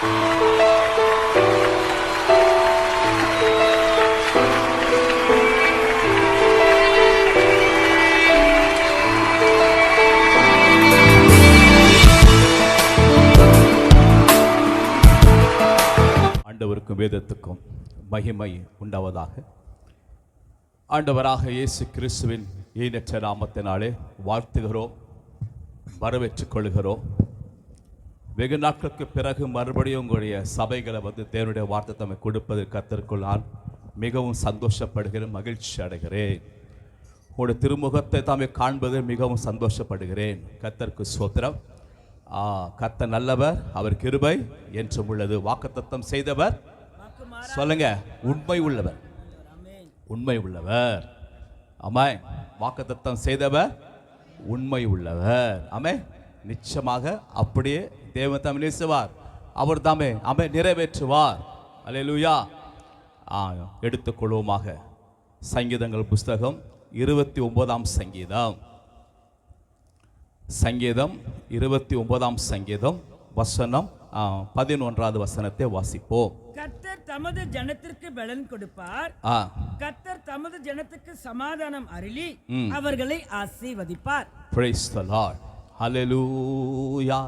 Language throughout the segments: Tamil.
ஆண்டவருக்கும் வேதத்துக்கும் மகிமை உண்டாவதாக. ஆண்டவராக இயேசு கிறிஸ்துவின் ஈனற்ற நாமத்தினாலே வாழ்த்துகிறோம், வரவேற்றுக் கொள்கிறோம். வெகு நாட்களுக்கு பிறகு மறுபடியும் உங்களுடைய சபைகளை தேவனுடைய வார்த்தை தம்மை கொடுப்பது கர்த்தருக்குள் நான் மிகவும் சந்தோஷப்படுகிறேன், மகிழ்ச்சி அடைகிறேன். உங்களுடைய திருமுகத்தை தாமே காண்பது மிகவும் சந்தோஷப்படுகிறேன். கர்த்தருக்கு ஸ்தோத்திரம். கர்த்தர் நல்லவர், அவர் கிருபை என்றும் உள்ளது. வாக்குத்தத்தம் செய்தவர் சொல்லுங்க, உண்மை உள்ளவர், உண்மை உள்ளவர். ஆமென். வாக்குத்தத்தம் செய்தவர் உண்மை உள்ளவர். ஆமென். நிச்சயமாக அப்படியே தேவன் தாமே நேசிவார், அவர் தாமே நிறைவேற்றுவார். அல்லேலூயா. எடுத்துக்கொள்வோமாக சங்கீதங்கள் புஸ்தகம் 29ஆம் சங்கீதம், சங்கீதம் 29ஆம் சங்கீதம் வசனம் 11வது வசனத்தை வாசிப்போம். கர்த்தர் தமது ஜனத்திற்கு பலன் கொடுப்பார், கர்த்தர் தமது ஜனத்துக்கு சமாதானம் அருளி அவர்களை ஆசீர்வதிப்பார். Praise the Lord. Hallelujah.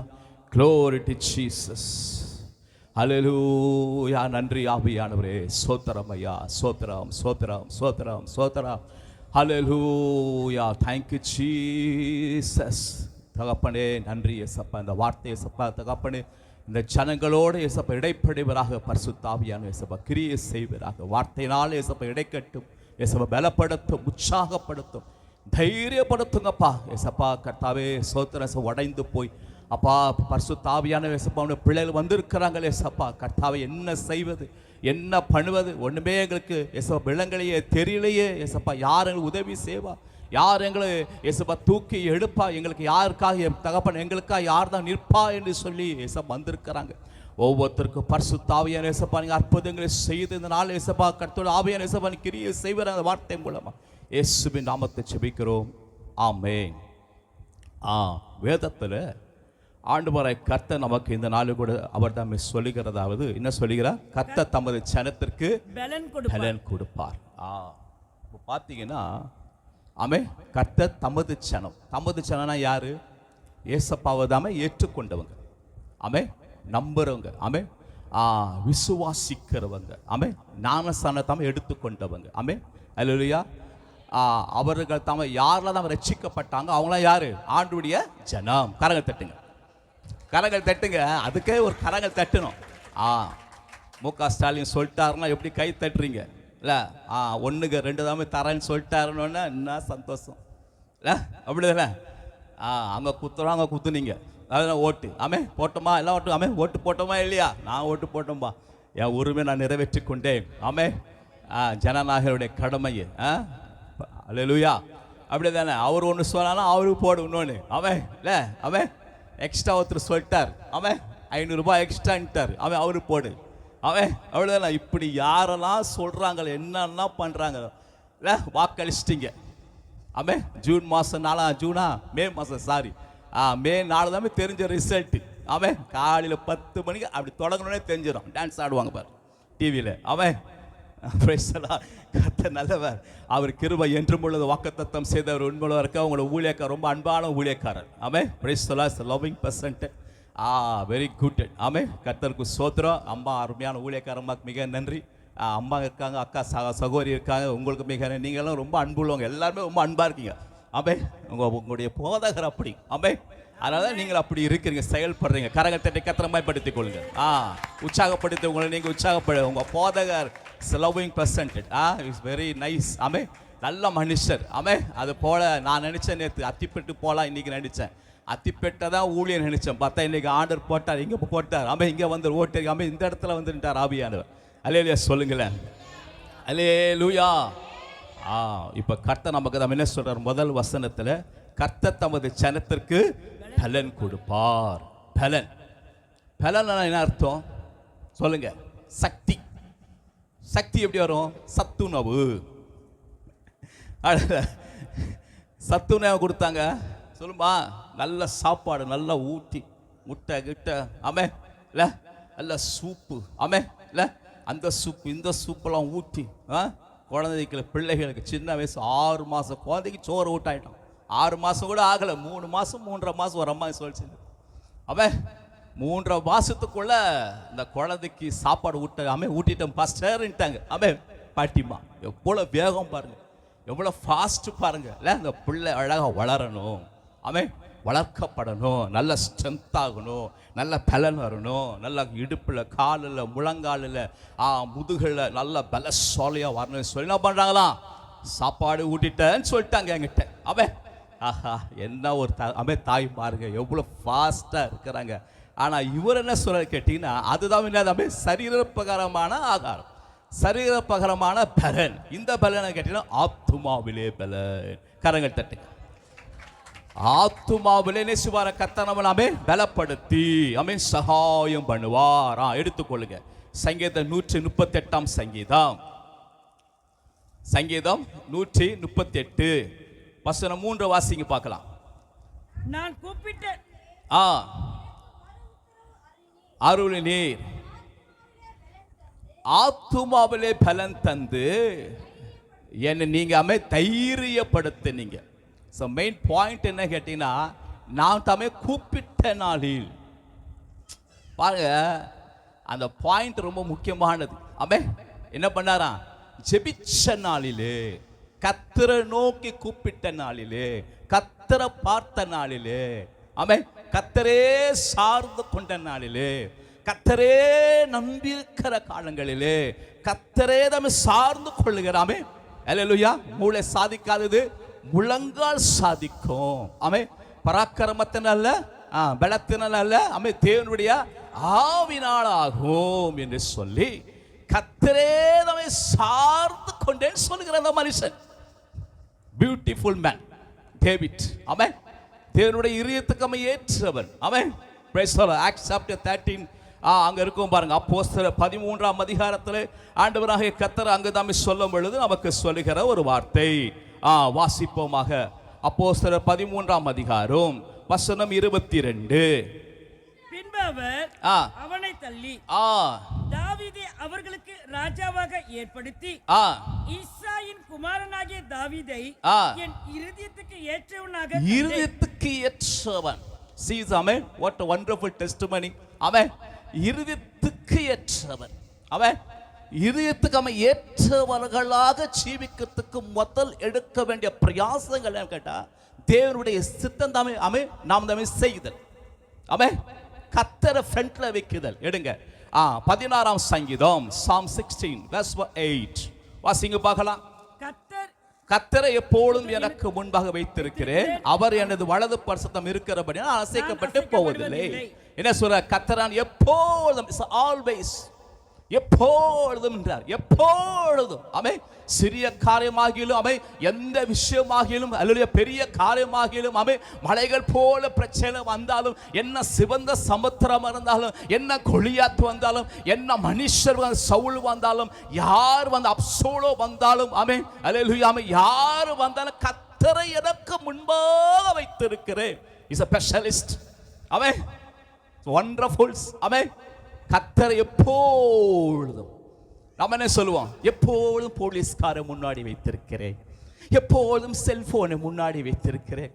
Glory to Jesus. Hallelujah. நன்றி ஆவியானவரே. ஸ்தோத்திரம் ஐயா, ஸ்தோத்திரம் ஸ்தோத்திரம் ஸ்தோத்திரம் ஸ்தோத்திரம். Hallelujah. Thank you Jesus. தகப்பனே நன்றி ஏசப்பா. இந்த வார்த்தை ஏசப்பா தகப்பனே இந்த ஜனங்களோடு ஏசப்பா இடைப்படுவராக பரிசுத்த ஆவியானவர் ஏசப்பா கிரியை செய்வராக. வார்த்தையினால் ஏசப்பா இடைக்கட்டும், ஏசப்பா பலப்படுத்தும், உற்சாகப்படுத்தும், தைரியப்படுத்துங்கப்பா ஏசப்பா. கர்த்தாவே ஸ்தோத்திரம். உடைந்து போய் அப்பா பரிசுத்த ஆவியானவர் ஏசப்பா அவனுடைய பிள்ளைகள் வந்திருக்கிறாங்களே ஏசப்பா. கர்த்தாவை என்ன செய்வது, என்ன பண்ணுவது, ஒன்றுமே எங்களுக்கு ஏசப்பா விளங்கலையே, தெரியலையே ஏசப்பா. யார் எங்களுக்கு உதவி செய்வா, யார் எங்களை ஏசப்பா தூக்கி எடுப்பா, எங்களுக்கு யாருக்காக தகப்பன் எங்களுக்காக யார் தான் நிற்பா என்று சொல்லி ஏசப்பா வந்திருக்கிறாங்க. ஒவ்வொருத்தருக்கும் பரிசுத்த ஆவியான ஏசப்பா நீங்கள் அற்புதங்களை செய்து இந்த நாள் ஏசப்பா கர்த்தரோட ஆவியான ஏசப்பா கிரியை செய்வார். அந்த வார்த்தை மூலமா இயேசுவின் நாமத்தை ஜெபிக்கிறோம். ஆமென். வேதத்தில் ஆண்டவராய் கர்த்தர் நமக்கு இந்த நாள் கூட அவர் தான் சொல்லுகிறதாவது என்ன சொல்லுகிறார்? கர்த்தர் தமது ஜனத்திற்கு பலன் கொடுப்பார். இப்போ பார்த்தீங்கன்னா கர்த்தர் தமது ஜனம், தமது ஜனம்னா யாரு? ஏசப்பாவை தாமே ஏற்றுக்கொண்டவங்க, நம்புறவங்க, விசுவாசிக்கிறவங்க, ஞானஸ்நானத்தாம எடுத்துக்கொண்டவங்க. அல்லேலூயா. அவர்கள் தாம யாரெல்லாம் தாம ரட்சிக்கப்பட்டாங்க அவங்களாம் யாரு? ஆண்டவருடைய ஜனம். கரங்கள் தட்டுங்க, கரங்கள் தட்டுங்க. அதுக்கே ஒரு கரங்கள் தட்டணும். மு.க. ஸ்டாலின் சொல்லிட்டாருன்னா எப்படி கை தட்டுறீங்க? இல்லை 1க்கு 2 தாமே தரேன்னு சொல்லிட்டாருன்னு என்ன சந்தோஷம் இல்லை? அப்படிதானே? அங்கே குத்துறோம், அங்கே குத்துனீங்க, அதெல்லாம் ஓட்டு போட்டோமா? எல்லாம் ஓட்டு ஓட்டு போட்டோமா இல்லையா? நான் ஓட்டு போட்டோம்பா, என் உரிமை நான் நிறைவேற்றி கொண்டேன். ஜனநாயகருடைய கடமையை. அல்லேலூயா. அப்படி தானே? அவர் ஒன்று சொன்னாலும் அவருக்கு போடு இன்னொன்று. இல்லை எக்ஸ்ட்ரா ஒருத்தர் சொல்லிட்டார், 500 ரூபாய் எக்ஸ்ட்ரான்ட்டார், அவருக்கு போடு. அவ்வளோதான். இப்படி யாரெல்லாம் சொல்கிறாங்க, என்னன்னா பண்ணுறாங்க இல்லை? வாக்களிச்சிட்டிங்க. ஜூன் மாதம் 4 ஜூனா மே மாதம் சாரி மே 4 தாமே தெரிஞ்ச ரிசல்ட்டு. காலையில் 10 மணிக்கு அப்படி தொடங்கணுன்னே தெரிஞ்சிடும். டான்ஸ் ஆடுவாங்க பாரு டிவியில். கர்த்தர் நல்லவர், அவர் கிருபை என்றும் உள்ளது. வாக்குத்தத்தம் செய்தவர் உண்மையாக இருக்க. அவங்களோட ஊழியக்காரர் ரொம்ப அன்பான ஊழியக்காரர். Price the Lord. Loving percent. Very good. கர்த்தருக்கு ஸ்தோத்திரம். அம்மா அருமையான ஊழியக்காரம்மாக்கு மிக நன்றி. அம்மா இருக்காங்க, அக்கா சகோதரி இருக்காங்க, உங்களுக்கு மிக நீங்களும் ரொம்ப அன்புள்ளவங்க, எல்லாருமே ரொம்ப அன்பாக இருக்கீங்க. உங்களுடைய போதகர் அப்படி. அதனால நீங்கள் அப்படி இருக்கிறீங்க, செயல்படுறீங்க. கரகத்தை கர்த்தரை பயன்படுத்திக் கொள்ளுங்க. உற்சாகப்படுத்தி உங்களை நீங்கள் உற்சாகப்படு. உங்கள் போதகர் loving percent is very nice. நல்ல மனுஷர். அது போல நான் நினைச்சேன், நேற்று அத்திப்பட்டு போகலாம், இன்னைக்கு நினைச்சேன் அத்திப்பேட்டை தான் ஊழியர் நினைச்சேன். பார்த்தா இன்னைக்கு ஆர்டர் போட்டார், இங்கே போட்டார். இங்கே வந்து ஓட்டு இந்த இடத்துல வந்துட்டார் ஆவியானவர். அல்லேலூயா சொல்லுங்களேன். அல்லேலூயா. இப்போ கர்த்தர் நமக்கு நம்ம என்ன சொல்றார்? முதல் வசனத்தில் கர்த்தர் தமது ஜனத்திற்கு பலன் கொடுப்பார். பலன் பலன் என்ன அர்த்தம் சொல்லுங்க? சக்தி. சக்தி எப்படி வரும்? சத்துணவு. சத்துணவு கொடுத்தாங்க சொல்லுமா? நல்ல சாப்பாடு நல்லா ஊட்டி, முட்டை கிட்ட இல்லை நல்ல சூப்பு ஆமே இல்லை அந்த சூப்பு இந்த சூப்பெல்லாம் ஊற்றி குழந்தைக்கு பிள்ளைகளுக்கு சின்ன வயசு 6 மாதம் குழந்தைக்கு சோறு ஊட்டாயிட்டோம். 6 மாதம் கூட ஆகலை, 3 மாதம் 3.5 மாதம் ஒரு அம்மா சொல்லிச்சு. அவன் 3.5 மாதத்துக்குள்ள இந்த குழந்தைக்கு சாப்பாடு ஊட்டிட்டோம் பாஸ்டர்ன்ட்டாங்க. அவன் பாட்டிமா எவ்வளோ வேகம் பாருங்க, எவ்வளோ ஃபாஸ்ட் பாருங்க இல்லை. அந்த பிள்ளை அழகாக வளரணும், அவன் வளர்க்கப்படணும், நல்ல ஸ்ட்ரென்த் ஆகணும், நல்ல பலன் வரணும், நல்ல இடுப்பில் காலில் முழங்காலில் முதுகில் நல்ல பலசாலியாக வரணும்னு சொல்லி என்ன பண்ணுறாங்களாம், சாப்பாடு ஊட்டிட்டேன்னு சொல்லிட்டாங்க என்கிட்ட. அவன் ஆஹா என்ன ஒரு தாய் பாருங்க எவ்வளோ ஃபாஸ்ட்டாக இருக்கிறாங்க. ஆனால் இவர் என்ன சொல்ல கேட்டிங்கன்னா அதுதான் என்னது சரீரப்பிரகாரமான ஆகாரம், சரீரப்பிரகாரமான பலன். இந்த பலனை கேட்டீங்கன்னா ஆத்துமாவிலே பலன். கரங்கள் தட்டு. ஆத்துமாவிலே நேசுவார கர்த்தர் நம்மை பலப்படுத்தி சகாயம் பண்ணுவார். எடுத்துக்கொள்ளுங்க சங்கீதம் 138 சங்கீதம், சங்கீதம் 138 வசனம் 3 வாசிங்க பார்க்கலாம். நான் கூப்பிட்ட அருள் நீர் ஆத்துமாவிலே பலன் தந்து என்னை நீங்க தைரியப்படுத்தினீங்க. ஸோ மெயின் பாயிண்ட் என்ன கேட்டீங்கன்னா நான் தம்மை கூப்பிட்ட நாளில் பாருங்க, அந்த பாயிண்ட் ரொம்ப முக்கியமானது. என்ன பண்ணாராம், ஜெபிச்ச நாளிலே, கர்த்தரை நோக்கி கூப்பிட்ட நாளிலே, கர்த்தரை பார்த்த நாளிலே, கர்த்தரே சார்ந்து கொண்ட நாளிலே, கர்த்தரே நம்பியிருக்கிற காலங்களிலே, கர்த்தரே நம்ம சார்ந்து கொள்ளுகிறாமே. அல்லேலூயா. மூளை சாதிக்காதது முழங்கால் சாதிக்கும். பராக்கிரமத்தினால பலத்தினால தேவனுடைய ஆவினால் ஆகும் என்று சொல்லி கர்த்தரே நம்மை சார்ந்து கொண்டேன்னு சொல்லுகிற அந்த மனுஷன் பியூட்டிஃபுல் மேன் டேவிட். தேவனுடைய இதயத்துக்கு ஏற்றவன். Praise the Lord. Acts chapter 13 அங்க இருக்கும் பாருங்க. அப்போஸ்தலர் 13ஆம் அதிகாரத்தில் ஆண்டவராகிய கர்த்தர் அங்கு தாமே சொல்லும் பொழுது நமக்கு சொல்லுகிற ஒரு வார்த்தை வாசிப்போமாக. அப்போஸ்தலர் 13ஆம் அதிகாரம் வசனம் 22. பின்பு அவர் அவனை தள்ளி தாவீதை அவர்களுக்கு ராஜாவாக ஏற்படுத்தி ஈசாயின் குமாரனாகிய தாவீதை என் இருதயத்துக்கு ஏற்றவனாக See, amen, what a wonderful testimony. Amen. இருதயத்துக்கு ஏற்றவன். இதயத்துக்கு ஏற்றவர்களாக ஜீவிக்கிறதுக்கு முதல் எடுக்க வேண்டிய பிரயாசங்கள் கேட்டா தேவனுடைய சித்தம் தாமே நாம் தாமே செய்தல். கர்த்தரை ஃப்ரண்ட்ல வைக்குதல். எடுங்க 16ஆம் சங்கீதம் Psalm 16 verse 8 வாசிங்க பார்க்கலாம். கர்த்தரை எப்பொழுதும் எனக்கு முன்பாக வைத்திருக்கிறேன், அவர் எனது வலது பரிசுத்தம் இருக்கிறபடி நான் அசைக்கப்பட்டு போவதில்லை. என்ன சொல்ற, கர்த்தரான் எப்பொழுதும், ஆல்வேஸ், எப்பொழுதும் என்றார். எப்பொழுதும் சிறிய காரியமாகிலும் எந்த விஷயமாகிலும் அல்லது பெரிய காரியமாகிலும் மலைகள் போல பிரச்சனை வந்தாலும், என்ன சிவந்த சமுத்திரம் இருந்தாலும், என்ன கொலியாத் வந்தாலும், என்ன மனுஷர் சவுல் வந்தாலும், யார் அப்சோலோ வந்தாலும் அல்லேலூயா, யார் வந்தாலும் கர்த்தரை எனக்கு முன்பாக வைத்திருக்கிறேன். Is a specialist. wonderful. கர்த்தரை எப்பொழுதும் நம்ம என்ன சொல்லுவோம், எப்பொழுதும் போலீஸ்காரை முன்னாடி வைத்திருக்கிறேன், எப்பொழுதும் செல்போனை முன்னாடி வைத்திருக்கிறேன்,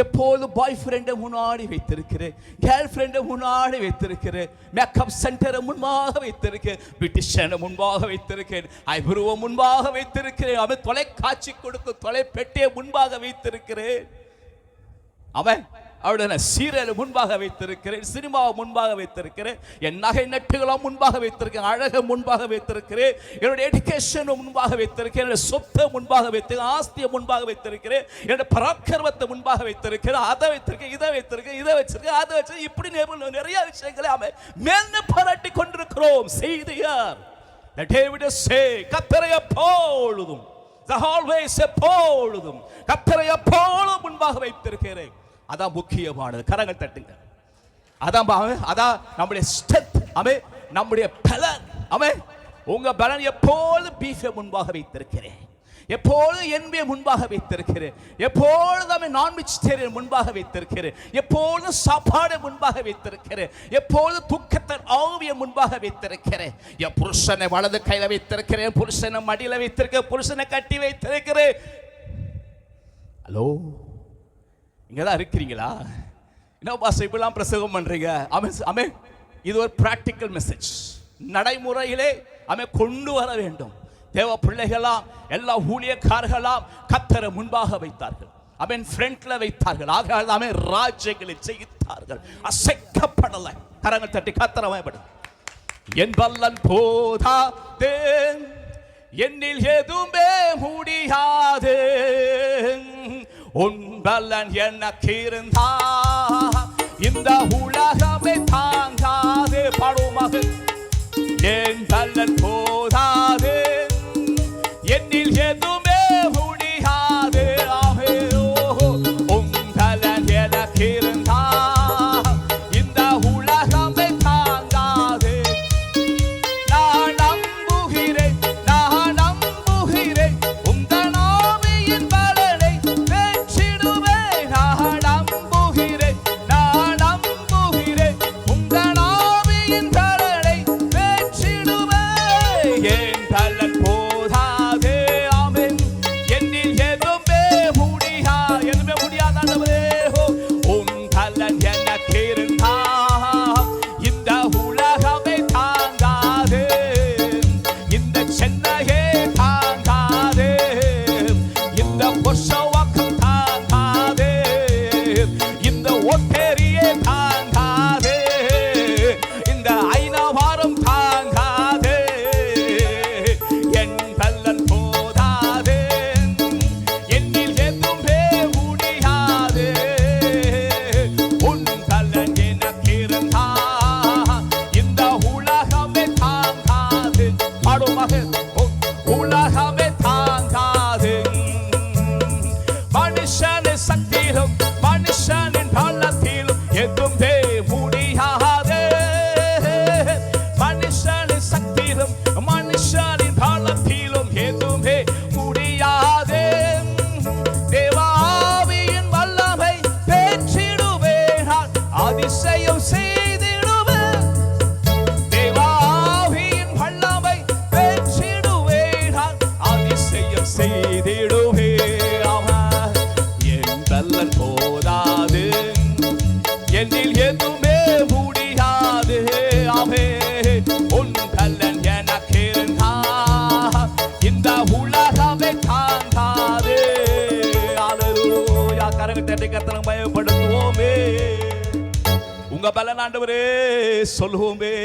எப்பொழுதும் பாய் ஃப்ரெண்டை முன்னாடி வைத்திருக்கிறேன், கேர்ள் ஃப்ரெண்டை முன்னாடி வைத்திருக்கிறேன், மேக்கப் சென்டரை முன்பாக வைத்திருக்கிறேன், பியூட்டிஷியனை முன்பாக வைத்திருக்கிறேன், ஐப்ரோவை முன்பாக வைத்திருக்கிறேன், தொலைக்காட்சி கொடுக்கும் தொலைப்பெட்டியை முன்பாக வைத்திருக்கிறேன், அவருடைய சீரியலை முன்பாக வைத்திருக்கிறேன், சினிமாவை முன்பாக வைத்திருக்கிறேன், என் நகை நட்டுகளை முன்பாக வைத்திருக்கிறேன், அழகை முன்பாக வைத்திருக்கிறேன், என்னுடைய எஜுகேஷனை முன்பாக வைத்திருக்கிறேன், என்னுடைய சொத்தை முன்பாக வைத்திருக்கிறேன், ஆஸ்தியை முன்பாக வைத்திருக்கிறேன், என்னுடைய பராக்கிரமத்தை முன்பாக வைத்திருக்கிறேன், அதை வைத்திருக்கேன், இதை வைத்திருக்கேன், இதை வச்சிருக்கேன், அதை வச்சிருக்கேன், இப்படி நிறைய விஷயங்களை மேன்மை பாராட்டி கொண்டிருக்கிறோம். செய்தியார் கர்த்தரை எப்பொழுதும், எப்பொழுதும் கர்த்தரை எப்பொழுதும் முன்பாக வைத்திருக்கிறேன். அதான் முக்கியமானது. கரங்கள் தட்டுங்க. அதான் நம்முடைய ஸ்ட்ரென்த், நம்முடைய பலன். உங்க பலன் எப்போதும் பீஃபை முன்பாக வைத்திருக்கிறேன், எப்பொழுதும் என்பியை முன்பாக வைத்திருக்கிறேன், எப்பொழுதும் நான் வெஜிடேரியன் முன்பாக வைத்திருக்கிறேன், எப்பொழுதும் சாப்பாடு முன்பாக வைத்திருக்கிறேன், எப்பொழுதும் துக்கத்தின் ஆவியை முன்பாக வைத்திருக்கிறேன். என் புருஷனை வலது கையில வைத்திருக்கிறேன், புருஷனை மடியில வைத்திருக்கிறேன், புருஷனை கட்டி வைத்திருக்கிறேன். ஹலோ, இங்கதான் இருக்கிறீங்களா? என்ன பாஸ் இப்பெல்லாம் பிரசங்கம் பண்றீங்க? ஆமென். இது ஒரு பிராக்டிக்கல் மெசேஜ், நடைமுறையிலே கொண்டு வர வேண்டும். தேவ பிள்ளைகளாம் எல்லா ஊழியக்காரர்களாம் கர்த்தரை முன்பாக வைத்தார்கள், ஃப்ரண்ட்ல வைத்தார்கள். ஆக ராஜ்யங்களை ஜெயித்தார்கள், அசைக்கப்படலை. கரங்கள் தட்டி கர்த்தரை பயப்படும். என் பல்லன் போதாதே, என்னில் எதுவுமே முடியாது, உன் பல்லன் எனக்கு இருந்தா இந்த உலகமே தாங்காது. பாடுமாக என் பல்லன் போதாது, என்னில் எதுவுமே முடியாது, உன் பல்லன் எனக்கு இருந்தா இந்த உலகமே தாங்காது. நான் நம்புகிறேன், நான் நம்புகிறேன், உந்தன் ஆவியின் பலனை பெற்றிடுவேன். நான் நம்புகிறேன், நான் நம்புகிறேன், உந்தன் ஆவியின் பலனை பெற்றிடுவேன். என் பலன் போதாது, ஆமென், என்னில் எதுவுமே முடியாது ஆண்டவரே. உன் பலன் எனக்கு இருந்தா இந்த உலகமே தாங்காது, இந்த சென்னையே தாங்காது, இந்த பொஷவாக்கம் தாங்காது, இந்த ஒட்டேரியே தாங்காது, இந்த ஐநாவாரம் தாங்காது. என் பல்லன் போதாது, என்னில் எதுவுமே முடியாது, உன் பல்லன் எனக்கு இருந்தா இந்த உலகமே தாங்காது. பாடுமாக உலகமே தாங்காது. மனுஷனின் சக்தியிலும் மனுஷனின் பலத்திலும் எதுவுமே முடியாது. மனுஷனின் சக்தியிலும் மனுஷனின் பலத்திலும் எதுவுமே முடியாது. தேவாவியின் வல்லமை பெற்றிடுவேன், அதிசயம் செய்திடுவேன். தேவாவியின் வல்லமை பெற்றிடுவேன், அதிசயம் செய்திடுவேன். ஆமென். என் பல்லன் போதாது, என்னில் எதுவுமே முடியாது, ஆமென், உன் பல்லன் எனக்கு இருந்தா இந்த உலகமே தாங்காது. அல்லேலூயா. கரங்கள் தட்டி கர்த்தரை பயப்படுத்துவோமே. உங்க பலன் ஆண்டவரே சொல்லுவோமே.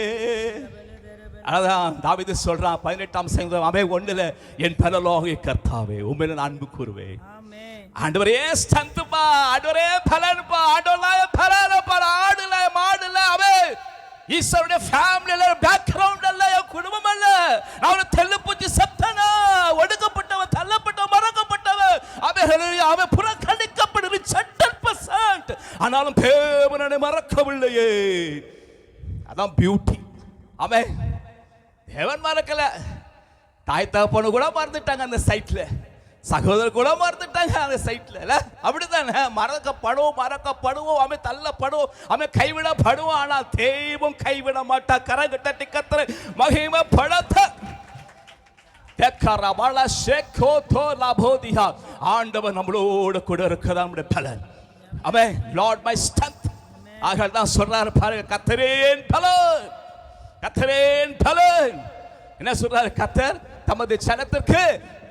அதான் தாவீது சொல்றான் 18ஆம் சங்கீதம் 1 என் பரலோக கர்த்தாவே உம்மில் நான் அன்பு கூறுவேன். ஆமென். ஆண்டவரே ஸ்தந்துப்பா, ஆண்டவரே பலன்பா, ஆண்டவரே பலனப்பா, ஆடுல மாடுல அவே ஈஸ்வருடைய ஃபேமிலில பேக்ரவுண்ட் அல்ல, குடும்பம் அல்ல, நான் தெல்லுப்பூச்சி சத்தனா, ஒடுக்கப்பட்டவன், தள்ளப்பட்டவன், மறக்கப்பட்டவன், அவன் புறக்கணிக்கப்படுது 100%. ஆனாலும் தேவனை மறக்கவில்லையே. அதான் பியூட்டி. அவன் தேவன் மறக்கல, தாய் தகப்பனு கூட மறந்துட்டாங்க அந்த சைட்ல, சகோதரர் கூட மறந்துட்டாங்க அந்த சைட்ல. அப்படித்தானே? மறக்கப்படுவோம், அவன் தள்ளப்படுவோம், அவன் கைவிடப்படுவோம். ஆனால் தெய்வம் கைவிட மாட்டா. கரங்க தட்டி கர்த்தரை மகிமைப்படுத்த ஆண்டவர் நம்மளோடு கூட இருக்கிறதா நம்முடைய பலன். அவன் லார்ட் மை ஸ்ட்ரெங்த். ஆக தான் சொல்றாரு பாருங்க, கர்த்தரேன் பலன், கர்த்தரேன் பலன். என்ன சொல்றாரு? கர்த்தர் தமது ஜனத்திற்கு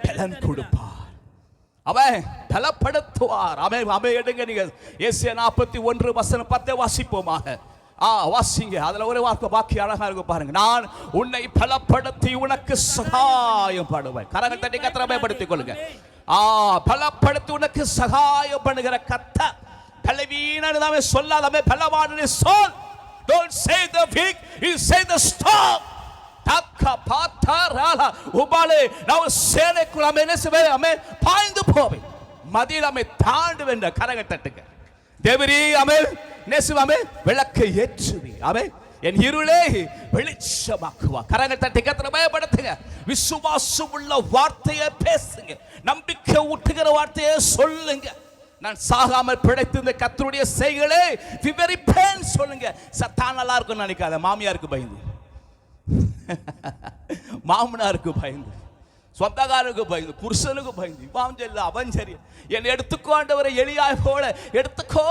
பலன் கொடுப்பார், அவன் பலப்படுத்துவார். அவன் எடுங்க, நீங்க ஏசாயா 41:10 வாசிப்போமாக. வாசிங்க. அதுல ஒரு வாக்கு அழகா இருக்கு பாருங்க. நான் உன்னை பலப்படுத்தி உனக்கு சகாயம் பண்ணுவேன். கரங்கள் தட்டி கர்த்தரை பயன்படுத்திக் கொள்ளுங்க. பலப்படுத்தி உனக்கு சகாயம் பண்ணுகிற கர்த்தர். பலவீனன் சொல்லாதமே, பலவானே சொல். Don't say the weak, you say the strong. தக்க பாத்தாரால உபாலே நான் சேனைக்குள் என்ன செய்வேன்? ஆமென், பாய்ந்து போவேன், மதியில தாண்டுவேன். கரங்கள் தட்டுங்க. தேவரீ ஆமென், நேசுவாமே விளக்கை ஏற்றுவி. ஆமென், என் இருளை வெளிச்சமாக்குவார். கரங்கள் தட்டி கர்த்தரை பயப்படுத்துங்க. விசுவாசம் உள்ள வார்த்தையை பேசுங்க. நம்பிக்கை ஊட்டுகிற வார்த்தையை சொல்லுங்க. நான் சாகாமல் பிழைத்து இந்த கர்த்தருடைய செய்களை விவரிப்பேன் சொல்லுங்க. சத்தான் நல்லா இருக்கும்னு நினைக்காத. மாமியாருக்கு பயந்து, மாமனாருக்கு பயந்து, சொந்தக்காரருக்கு பயந்து, புருஷனுக்கு பயந்து, இவன் இல்ல அவன் சரி, என்னை எடுத்துக்கோ ஆண்டவரை, எலியாய் போல எடுத்துக்கோ.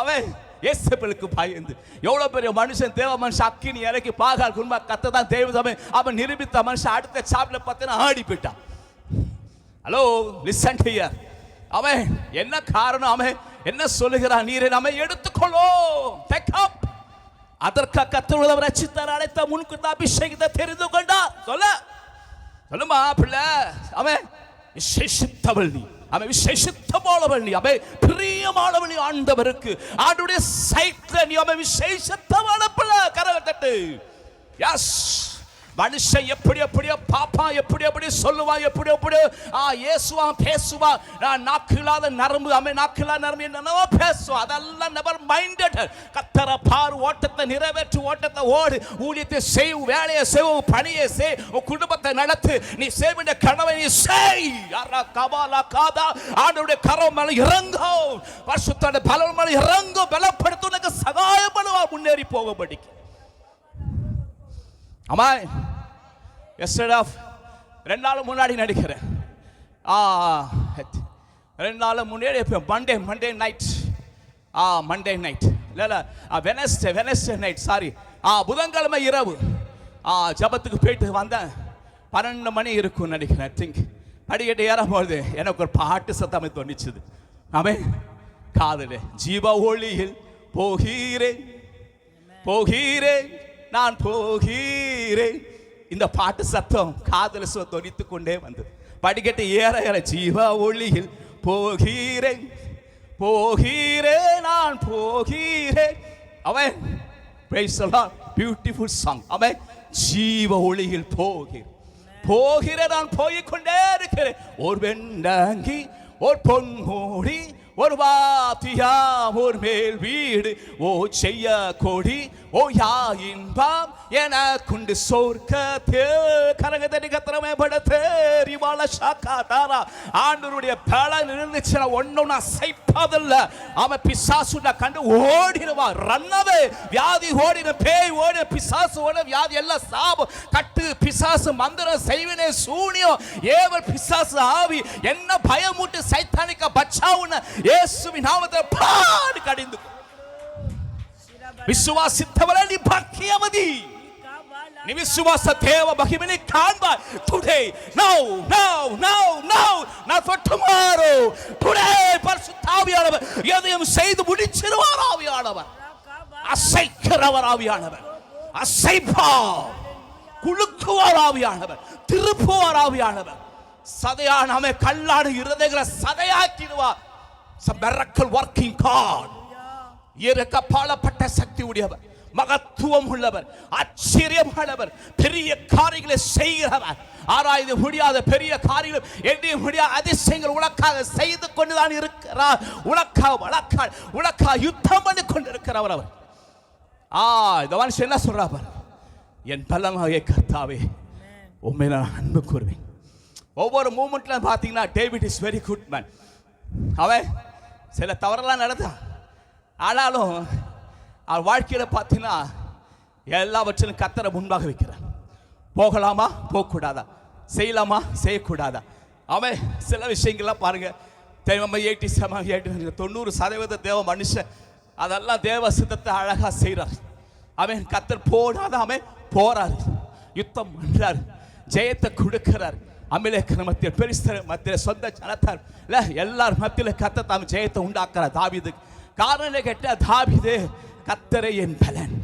அவன் ஏசபேலுக்கு பயந்து, எவ்வளவு பெரிய மனுஷன், தேவ மனுஷன், அக்கினி இறக்கி பாகால் குடும்ப கத்த தான் தெய்வ சபை அவன் நிரூபித்த மனுஷன் அடுத்த சாப்பிட பார்த்தா ஆடி போயிட்டான். Hello, listen to hear. அவன் என்ன காரணம்? அவன் என்ன சொல்லுகிறான்? நீரை நம்ம எடுத்துக்கொள்ளோ, டேக் அப். அதற்காக கர்த்தர் ரட்சித்தார், அழைத்த முன்குறித்த அபிஷேகத்தை தெரிந்து கொண்டார். சொல்லுமா பிள்ளை, அவன் விசேஷித்தவள் நீ, அவன் விசேஷித்தமானவள் நீ, அவன் பிரியமானவள் நீ ஆண்டவருக்கு. ஆண்டுடைய சைட்ல நீ அவன் விசேஷத்தமான பிள்ளை. கரவை தட்டு. எஸ், மனுஷன் எப்படி எப்படியோ பாப்பான், எப்படி எப்படி சொல்லுவான், எப்படி எப்படியோ ஏசுவான் பேசுவான். நான் நாக்கில்லாத நரம்பு, அவன் நாக்கில்லாத நரம்பு என்னென்னவோ பேசுவான். அதெல்லாம் நெவர் மைண்டட். கர்த்தரை பாரு, ஓட்டத்தை நிறைவேற்று, ஓட்டத்தை ஓடு, ஊழியத்தை செய், வேலையை செய், பணியை செய், குடும்பத்தை நடத்து, நீ செய்ய வேண்டிய கனவை நீ செய். ஆண்டவருடைய கரம் மேல இறங்கும், பரிசுத்த பலன் மேல இறங்கும், பலப்படுத்த உனக்கு சகாயம் பண்ணுவார் முன்னேறி போகபடிக்கு. ஆமா, எஸ்டர்டே 2 நாள் முன்னாடி நடிக்கிறேன். 2 நாள் முன்னாடி மண்டே நைட், மண்டே நைட் இல்ல வெனஸ்டே நைட், சாரி, புதன்கிழமை இரவு ஜபத்துக்கு போயிட்டு வந்தேன். 12 மணி இருக்கும் நினைக்கிறேன். திங்க் படிக்கட்டு ஏறும்போது எனக்கு ஒரு பாட்டு சத்தமே தோணிச்சுது. அவன் காதலே, ஜீவ ஒளியில் போகிறேன் போகிறேன் நான் போகிறேன். இந்த பாட்டு சத்தம் காதல தொனித்து கொண்டே வந்தது. படிக்கட்டு ஏற ஏற ஜீவ ஒளியில் போகிறேன் போகிறேன் நான் போகிறேன். அவன் praise the Lord, beautiful song. அவன் ஜீவ ஒளியில் போகிறேன் நான் போய்கொண்டே இருக்கிறேன். ஒரு வெண்ணங்கி, ஒரு பொன்மூடி, ஒரு வாத்தியாம், ஒரு மேல் வீடு, ஓ செய்ய கொடி, ஓ யா இன்பம் என குண்டு சொர்க்கத்தே. கரகதடி கத்திரமே படத்தேரி வாழ சாக்கா தாரா. ஆண்டவருடைய பலன் இருந்துச்சுன்னா ஒன்னொன்னு அசைப்பதில்லை. அவன் பிசாசுட கண்டு ஓடிடுவான். ரன்னவே வியாதி ஓடின, பேய் ஓடின, பிசாசு ஓடின, வியாதி எல்லாம் சாபம், கட்டு, பிசாசு, மந்திரம், செய்வினை, சூனியம், ஏவல், பிசாசு ஆவி, என்ன பயமூட்டு சைத்தானிக்க பச்சாவுன்னு இயேசுவின் நாமத்தில் பாடு கடிந்து. விசுவாசித்தவரே நீ பாக்கியவதி. நீ விசுவாச தேவ மகிமையை காண்பாய். Today, now, not for tomorrow. Today, பரிசுத்த ஆவியானவர் எதையும் செய்து முடிச்சிருவார். ஆவியானவர் அசைக்கிறவர், ஆவியானவர் அசைப்பார், குலுக்குவார், ஆவியானவர் திருப்புவார், ஆவியானவர் சதையான நம்மை கல்லாடு இருதயங்களை சதையாக்கிடுவார். miracle working God. இறக்கப்பட்ட சக்தி உடையவர், மகத்துவம் உள்ளவர், ஆச்சரியமானவர், பெரிய காரியங்களை செய்கிறவர், ஆராய்ந்து முடியாத பெரிய காரியங்கள், எண்ணி முடியாத அதிசயங்கள் உனக்காக செய்து கொண்டுதான் இருக்கிறார். உனக்காக யுத்தம் பண்ணி கொண்டிருக்கிறவர் அவர். இந்த மனுஷன் என்ன சொல்றார்? என் பலனாகிய கர்த்தாவே உம்மை நான் அன்பு கூறுவேன். ஒவ்வொரு மூமெண்ட்ல பார்த்தீங்கன்னா David is very good man. அவன் சில தவறெல்லாம் நடந்தான், ஆனாலும் அவர் வாழ்க்கையில் பார்த்தீங்கன்னா எல்லாவற்றிலும் கர்த்தரை முன்பாக வைக்கிறான். போகலாமா போகக்கூடாதா, செய்யலாமா செய்யக்கூடாதா. அவன் சில விஷயங்கள்லாம் பாருங்க, 90% தேவ மனுஷன் அதெல்லாம் தேவ சித்தத்தை அழகா செய்கிறார். அவன் கர்த்தர் போடாத அவன் போறாரு, யுத்தம் பண்றாரு, ஜெயத்தை கொடுக்கிறார். அமிலேக்கர் மத்தியில், பெரிஸ்தர் மத்தியில், சொந்த ஜனத்தார் இல்லை எல்லார் மத்தியில் கர்த்தர் தாம் ஜெயத்தை உண்டாக்குறார் தாவீது. காரணம் கேட்ட தாவீது கர்த்தரே என் பலன்.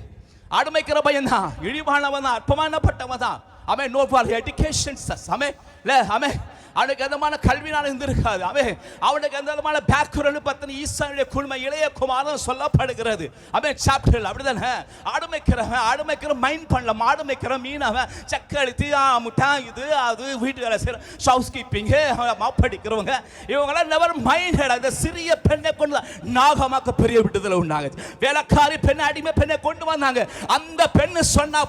அடிமைக்கிற பையன் தான், இழிவானவன் தான், அற்பமானப்பட்டவன் தான். அவன் நோ ஃபார் எஜுகேஷன், அவன் அவனுக்கு எந்தமான கல்வினால இருந்திருக்காது. அவனுக்கு எந்த விதமான பேக்ரவுண்ட் பத்தின ஈசானுடைய குழுமை இளைய குமாரன் சொல்லப்படுகிறது. சாப்டர் அப்படிதானே. ஆடுமைக்கிற மைண்ட் பண்ணல, மாடு மேய்க்கிற மீனவன் சக்கழித்து முட்டா இது அது வீட்டு வேலை செய்யற ஹவுஸ் கீப்பிங் மாப்படிக்கிறவங்க இவங்களாம் நெவர் மைண்டட். அந்த சிறிய பெண்ணை கொண்டு நாகமாக்க பெரிய விடுதலை உண்டாங்க. வேலைக்காரி பெண்ணை அடிமை பெண்ணை கொண்டு வந்தாங்க. அந்த பெண்ணு சொன்னா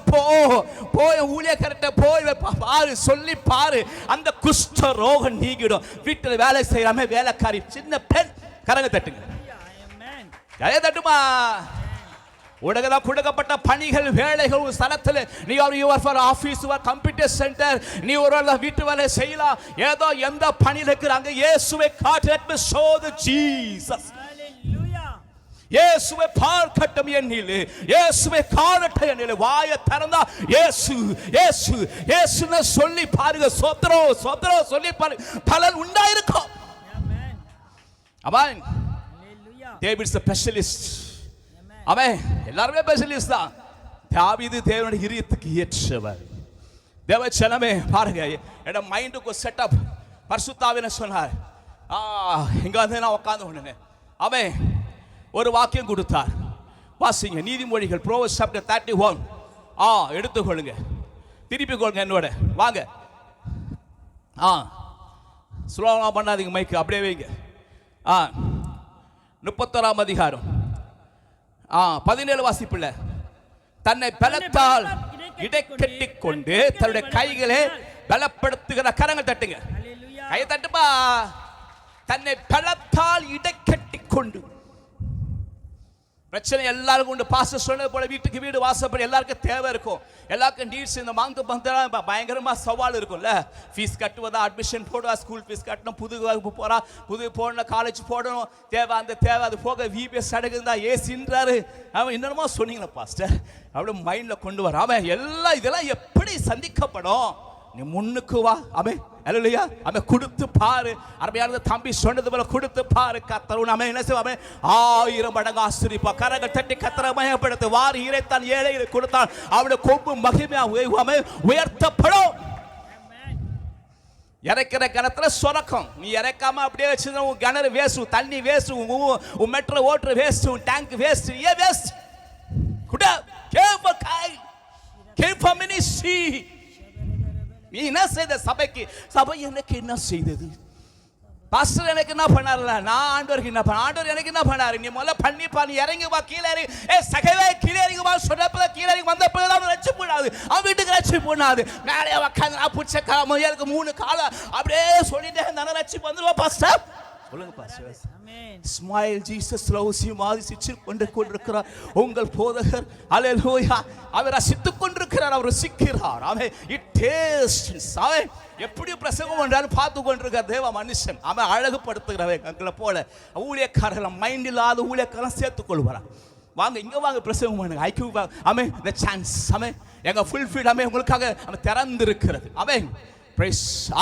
போய் ஊழியக்காரட்ட போய் பாரு சொல்லி பாரு, அந்த குஷ்ட ரோகம் நீங்கிடும். வீட்டில் வேலை செய்யாம வேலைக்காரி சின்ன பெண். கரங்க தட்டுங்க, கரைய தட்டுமா. உலகத்தில் கொடுக்கப்பட்ட பணிகள் வேலைகள் ஸ்தலத்தில் நீ ஒரு ஆபீஸ் கம்ப்யூட்டர் சென்டர் நீ ஒரு வீட்டு வேலை செய்யலாம். ஏதோ எந்த பணியில் இருக்கிறாங்க இயேசுவை காட்டு. ஜீசஸ் இயேசுவை பார்க்கட்டும் என்னில், இயேசுவை காணட்டும் என்னில். வாயை திறந்தா இயேசு இயேசு இயேசுன்னு சொல்லி பாருங்க. சோத்ரம் சோத்ரம் சொல்லி பாருங்க, பலன் உண்டாயிருக்கும். ஆமென். David is a specialist. அவன் எல்லாருமே ஸ்பெஷலிஸ்ட் தான். தாவீது தேவனுடைய இதயத்துக்கு ஏற்றவர். தேவச்சனமே பாருங்க, என்னோட மைண்டுக்கு செட்டப் பரிசுத்த ஆவியானவர் சொன்னார். இங்க வந்து நான் உட்கார்ந்து கொண்டேன். அவன் ஒரு வாக்கியம் கொடுத்தார், வாசிங்க. நீதிமொழிகள் Proverbs chapter 31. எடுத்துக்கொள்ளுங்க, திருப்பி கொள்ளுங்க என்னோட. வாங்க. சுலோகமா பண்ணாதீங்க, மைக்கு அப்படியே வைங்க. 31ஆம் அதிகாரம் 17 வாசிப்புள்ள. தன்னை பலத்தால் இடைக்கட்டி கொண்டு தன்னுடைய கைகளை பலப்படுத்துகிற கரங்கள் தட்டுங்க. கை தட்டுப்பா. தன்னை பலத்தால் இடைக்கட்டி கொண்டு. பிரச்சனை எல்லாருக்கும் உண்டு. பாஸ்டர் சொன்னது போல வீட்டுக்கு வீடு வாசப்படி எல்லாருக்கும் தேவை இருக்கும். எல்லாருக்கும் நீட்ஸ். இந்த மாங்க பந்தெல்லாம் பயங்கரமா சவால் இருக்கும்ல. ஃபீஸ் கட்டுவதா, அட்மிஷன் போடுவா, ஸ்கூல் ஃபீஸ் கட்டணும், புது வகுப்பு போறா, புது போடணும், காலேஜ் போடணும், தேவை அந்த தேவை. அது போக விபிஎஸ் அடகுந்தா ஏசின்றாரு. அவன் என்னென்னமோ சொன்னீங்களா பாஸ்டர், அப்படி மைண்ட்ல கொண்டு வர. அவன் எல்லாம் இதெல்லாம் எப்படி சந்திக்கப்படும்? நீ முன்னுக்கு வா. அல்லேலூயா. கொடுத்து பாரு. அருமையான தம்பி சொன்னது போல கொடுத்து பாரு. கர்த்தர் அவன் என்ன செய்வான்? 1000 மடங்கு ஆசீர்வதிப்பார். கரங்கள் தட்டி கர்த்தரை மகிமைப்படுத்து. வாரி இறைத்தான் ஏழைகளை கொடுத்தான், அவனுடைய கொம்பு மகிமையா உயர்த்தப்படும். இறைக்கிற கிணத்துல சொரக்கம். நீ இறைக்காம அப்படியே வச்சுருந்தா உன் கிணறு வேஸ்ட், தண்ணி வேஸ்ட், உன் மெட்ரோ ஓட்டர் வேஸ்ட், உன் டேங்க் வேஸ்ட். ஏன் வேஸ்ட்? நீ என்ன செய்த சபைக்கு? சபை எனக்கு என்ன செய்தது? பாஸ்டர் எனக்கு என்ன பண்ணாருல? நான் ஆண்டவருக்கு என்ன பண்ண? ஆண்டவர் எனக்கு என்ன பண்ணாரு? நீ முதல்ல பண்ணி நீ இறங்கி வா, கீழே இறங்கி. சகைவே கீழே இறங்கி வா சொன்னப்ப கீழே இறங்கி வந்த பிறகு ரச்சு போடாது. அவன் வீட்டுக்கு ரச்சு போடாது. மேலே உட்காந்து நான் பிடிச்ச முயலுக்கு 3 காலை அப்படியே சொல்லிட்டே இருந்தா ரச்சு வந்துருவா. பாஸ்டர் சொல்லுங்க pastor. Smile Jesus loves you. மாதிரி கொண்டிருக்கிறார் உங்கள் போதகர். அல்லேலூயா. அவர் ரசித்துக் கொண்டிருக்கிறார், அவர் ரசிக்கிறார். அவன் இட் டேஸ்ட்ஸ். அவன் எப்படி பிரசங்கம் பண்றான்னு பார்த்து கொண்டிருக்கிற தேவ மனுஷன். அவன் அழகுபடுத்துகிறவன் எங்களை போல ஊழியக்காரர்கள் மைண்ட் இல்லாத ஊழியக்காரன் சேர்த்துக் கொள்வாரா. வாங்க இங்க வாங்க பிரசங்கம் பண்ணுங்க. ஐக்கியூ அவன் இந்த சான்ஸ் அவன் எங்க ஃபுல்ஃபில் அவன் உங்களுக்காக அவன் திறந்திருக்கிறது. அவன்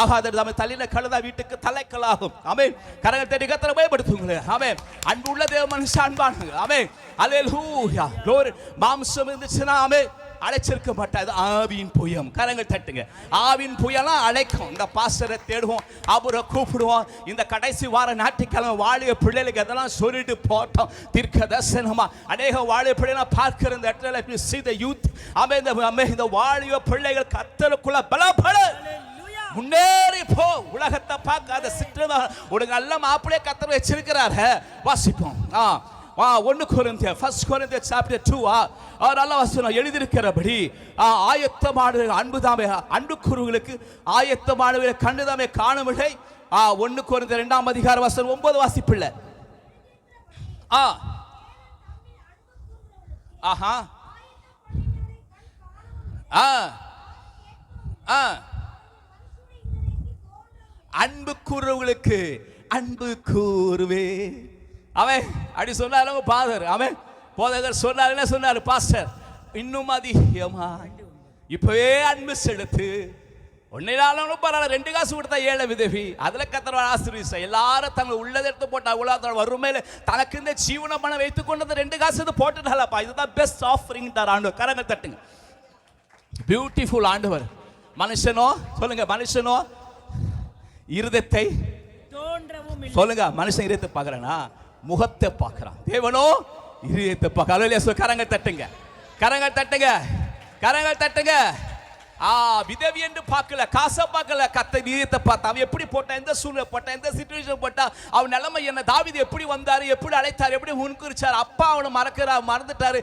ஆகாதது அவன் தலையில கழுதா வீட்டுக்கு தலைக்கலாகும். ஆமென். கரங்கள் தட்டி கர்த்தரை பயப்படுத்துங்களே. ஆமென். அன்பு உள்ள தேவ மனுஷன் அன்பானுங்க. ஆமென். அல்லேலூயா. glory. மாம்சம் இருந்துச்சுன்னா ஆமென் அழைச்சிருக்க மாட்டாது. ஆவியின் புயம். கரங்கள் தட்டுங்க. ஆவியின் புயலாம் அழைக்கும். இந்த பாஸ்டரை தேடுவோம், அவரை கூப்பிடுவோம். இந்த கடைசி வார ஞாயிற்றுக்கிழமை வாழிய பிள்ளைகளுக்கு அதெல்லாம் சொல்லிட்டு போட்டோம். தீர்க்க தரிசனமா அநேக வாழிய பிள்ளைகளை பார்க்கிற இந்த இடத்துல see the youth. ஆமென். இந்த வாழிய பிள்ளைகள் கர்த்தருக்குள்ள பலப்படு, முன்னேறி போ. உலகத்தை பார்க்காத சிற்றமா உனக்கு நல்ல மாப்பிள்ளைய கர்த்தர் வச்சிருக்கிறார். வாசிப்போம். 1 கொரிந்தியர் 1 கொரிந்தியர் chapter 2 நல்ல வசனம் எழுதியிருக்கிறபடி ஆயத்தமாடு அன்புதாமே அன்புக்குருவுகளுக்கு ஆயத்தமானவர்களை கண்டுதாமே காணுமில்லை. 1 கொரிந்தியர் 2ஆம் அதிகாரம் வசனம் 9 வாசிப்பில்லை. அன்பு கூறுவர்களுக்கு அன்பு கூறுவே. அவன் அப்படி சொன்னாரு பாதர். அவன் போதகர் சொன்னார். என்ன சொன்னாரு பாஸ்டர்? இன்னும் அதிகமா இப்பவே அன்பு செலுத்து. ஒன்னினாலும் பரவாயில்ல, 2 காசு கொடுத்தா ஏழை விதவி. அதுல கர்த்தர் ஆசீர்வதிச்சார். எல்லாரும் தங்கள் உள்ளதை எடுத்து போட்டா அவ்வளோ வறுமையில தனக்கு இந்த ஜீவன பணம் வைத்துக் கொண்டது 2 காசு போட்டுட்டாலப்பா. இதுதான் பெஸ்ட் ஆஃபரிங் தார் ஆண்டவர். கரங்கள் தட்டுங்க. பியூட்டிஃபுல் ஆண்டவர். மனுஷனோ சொல்லுங்க, மனுஷனோ இருதயத்தை தோன்றவும் இல்லை. சொல்லுங்க, மனுஷன் இருதயத்தை பார்க்கறானா? முகத்தை பார்க்கறான். தேவனோ இருதயத்தை பார்க்க. அல்லேலூயா. கரங்கள் தட்டுங்க, கரங்கள் தட்டுங்க, கரங்கள் தட்டுங்க. விதவி என்று பார்க்கல, காசை பார்க்கல, கர்த்தர் இதயத்தை பார்த்தா. அவன் எப்படி போட்டான், எந்த சூழ்நிலை போட்டான், எந்த சிச்சுவேஷன் போட்டா, அவன் நிலைமை என்ன, தாவீது எப்படி வந்தாரு, எப்படி அழைத்தார், எப்படி முன்குறிச்சார். அப்பா அவனை மறந்துட்டாரு.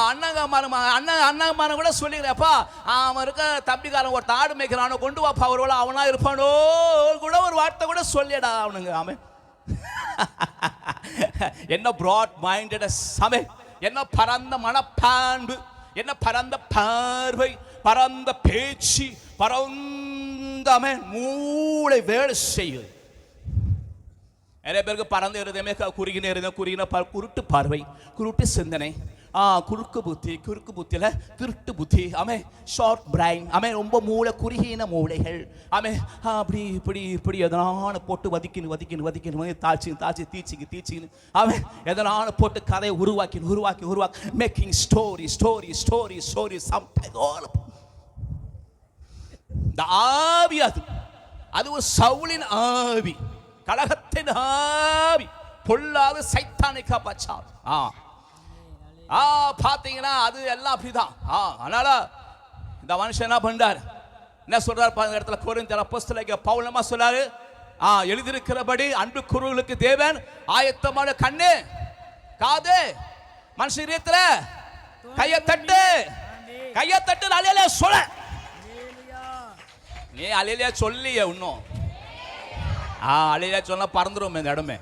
அண்ணன் கூட சொல்லிக்கிறப்பா, அவன் இருக்க தம்பிக்காரன் ஒரு ஆடு மேய்க்கிறான், அவனை கொண்டு வாப்பா, ஒருவேளை அவனா இருப்பானோ கூட ஒரு வார்த்தை கூட சொல்லிடா அவனுங்க. அவன் என்ன பிராட் மைண்டட் சமே, என்ன பரந்த மனப்பான்பு, என்ன பரந்த பார்வை, பரந்த பேச்சு, பரந்த மூளை வேலை செய்யுது. நிறைய பேருக்கு பரந்த இருதயமே குறுகின இருதயம், குருட்டு பார்வை, குருட்டு சிந்தனை, குறுக்கு புத்தியில திருட்டு புத்தி. Short brain. ரொம்ப மூளை குறுகின மூளைகள். அப்படி இப்படி இப்படி எதனால போட்டு வதிக்கின்னு தாச்சி தீச்சின்னு எதனால போட்டு கதையை உருவாக்கி மேக்கிங் ஸ்டோரி சம்டைம்ஸ். இந்த ஆவி அது ஒரு சவுலின் ஆவி, கலகத்தின் ஆவி, பொல்லாத சைத்தானிக்கா பச்சா. பாத்தீங்கன்னா அது எல்லாம் அப்படிதான். அதனால இந்த மனுஷன் என்ன பண்றார், என்ன சொல்றாரு பாருங்க இடத்துல. கொரிந்தியர் அப்போஸ்தலனாகிய பவுல் என்ன சொல்றாரு? எழுதியிருக்கிறபடி அன்பு குருவுகளுக்கு தேவன் ஆயத்தமான கண்ணு காது மனுஷன் இதயத்துல கையை தட்டு அல்லேலூயா சொல்ல. நீ அல்லேலூயா சொல்லியே இன்னும் அல்லேலூயா சொன்னா பறந்துரும் இந்த இடமே.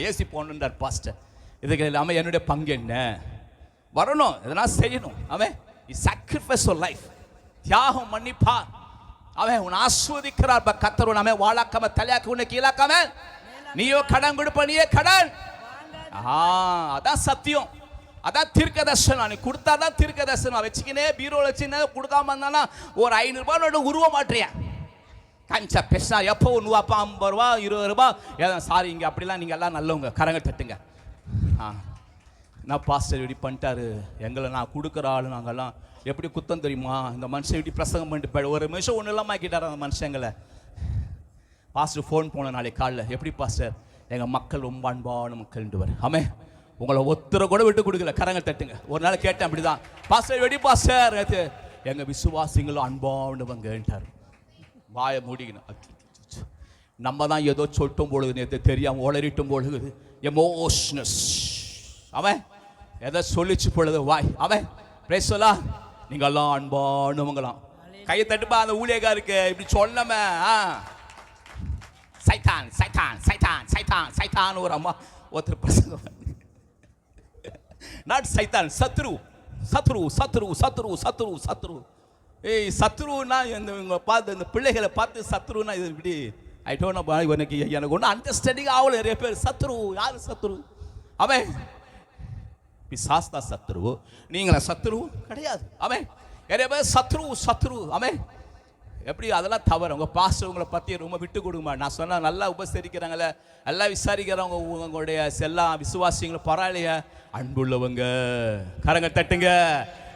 ஏசி போன்றார் பாஸ்டர். இதுக்கு இல்லாமல் என்னுடைய பங்கு என்ன, வரணும், எதனா செய்யணும். sacrifice your life, தியாகம் மன்னிப்பார். உன்னை ஆஸ்வதிக்கிறார். கர்த்தர் உன்னை வாழாக்காம தலையாக்க, உன்னை கீழாக்காம, நீயோ கடன் கொடுப்ப, நீயே கடன். அதான் சத்தியம், அதான் தீர்க்க தரிசனம். நீ கொடுத்தாதான் தீர்க்க தரிசனம். வச்சுக்கினே பீரோல வச்சுன்னு கொடுக்காம இருந்தானா ஒரு 500 ரூபாய் உருவ மாட்டேறியா கஞ்சா பெருசா. எப்போ 50 ரூபா 20 ரூபா. சாரி, இங்கே அப்படிலாம் நீங்கள் எல்லாம் நல்லவங்க, கரங்கள் தட்டுங்க. நான் பாஸ்டர் இப்படி பண்ணிட்டாரு, எங்களை நான் கொடுக்குற ஆள், நாங்கள்லாம் எப்படி குத்தம் தெரியுமா, இந்த மனுஷன் இப்படி பிரசங்கம் பண்ணிட்டு ஒரு நிமிஷம் ஒன்றும் இல்லாமல் ஆக்கிட்டார் அந்த மனுஷங்களை. பாஸ்டர் ஃபோன் போன நாளைக்கு காலைல, எப்படி பாஸ்டர், எங்கள் மக்கள் ரொம்ப அன்பான மக்கள்ன்றவர். உங்களை ஒருத்தரை கூட விட்டு கொடுக்கல, கரங்கள் தட்டுங்க. ஒரு நாள் கேட்டேன் அப்படிதான், பாஸ்டர் எப்படி பாஸ்டர், எங்கள் விசுவாசிங்களும் அன்பானவங்கன்ட்டார். வாயை மூடிக்கணும். நம்ம தான் ஏதோ சொல்லிட்டும் பொழுது, நேற்று தெரியாமல் உளறிட்டும் பொழுது, எமோஷனஸ். எதை சொல்லிச்சு பொழுது வாய். பிரேஸ் சொல்லா, நீங்க எல்லாம் அன்பானவங்களாம். கையை தட்டுப்பா அந்த ஊழியக்காருக்கு இப்படி சொல்லாம. சைத்தான் சைத்தான் சைத்தான் சைத்தான் சைத்தான் ஒரு அம்மா ஒருத்தர் பசங்க. நாட் சைத்தான், சத்ரு சத்ரு சத்ரு சத்ரு சத்ரு சத்ரு. சத்ருன்னா இவங்க பார்த்து, இந்த பிள்ளைகளை பார்த்து சத்ருன்னா இது இப்படி. ஐ டோன்ட் நோ, எனக்கு ஒன்றும் அண்டர்ஸ்டாண்டிங் ஆகல. நிறைய பேர் சத்ரு, யாரு சத்ரு? பிசாஸ் தான் சத்ரு, நீங்கள சத்ரு கிடையாது. நிறைய பேர் சத்ரு. எப்படி அதெல்லாம் தவறு. உங்க பாஸ்டர் உங்களை பத்தி ரொம்ப விட்டு கொடுங்க. நான் சொன்னா நல்லா உபசரிக்கிறாங்களே, நல்லா விசாரிக்கிறவங்க, உங்களுடைய எல்லா விசுவாசிங்களும் பரவாயில்லையா, அன்புள்ளவங்க, கரங்க தட்டுங்க.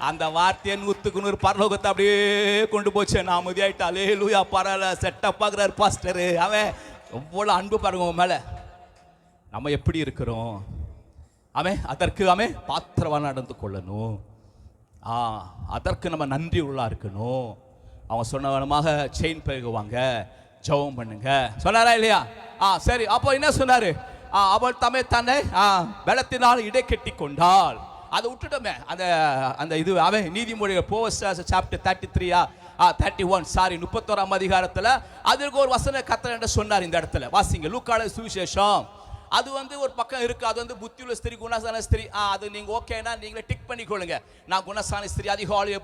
அந்த வார்த்தையை 100க்கு 100 பரலோகத்தை அப்படியே கொண்டு போச்சு. நான் அமைதியாயிட்டு அல்லேலூயா பரவாயில்ல செட்டப் பார்க்குறாரு பாஸ்டர். எவ்வளோ அன்பு பாருங்க உங்க மேல. நம்ம எப்படி இருக்கிறோம்? அதற்கு பாத்திரவா நடந்து கொள்ளணும். அதற்கு நம்ம நன்றி உள்ளா இருக்கணும். அவங்க சொன்னவனமாக செயின் பெருகுவாங்க, ஜெபம் பண்ணுங்க சொன்னாரா இல்லையா? சரி, அப்போ என்ன சொன்னாரு? அவள் தன்னை பலத்தினால் இடை கட்டி கொண்டாள். அதை விட்டுட்டோமே. அந்த இது நீதிமொழிகள் சாப்டர் 31 அதிகாரத்தில் அதற்கு ஒரு வசன கர்த்தர் என்று சொன்னார். இந்த இடத்துல வாசிங்க, லூக்கால சுவிசேஷம். அது ஒரு பக்கம் இருக்கு. அது புத்தியுள்ள ஸ்திரீ, குணசான ஸ்திரீ. அது நீங்க ஓகேனா நீங்களே டிக் பண்ணிக்கொள்ளுங்க. நான் குணசான ஸ்திரீ, அதிகாலை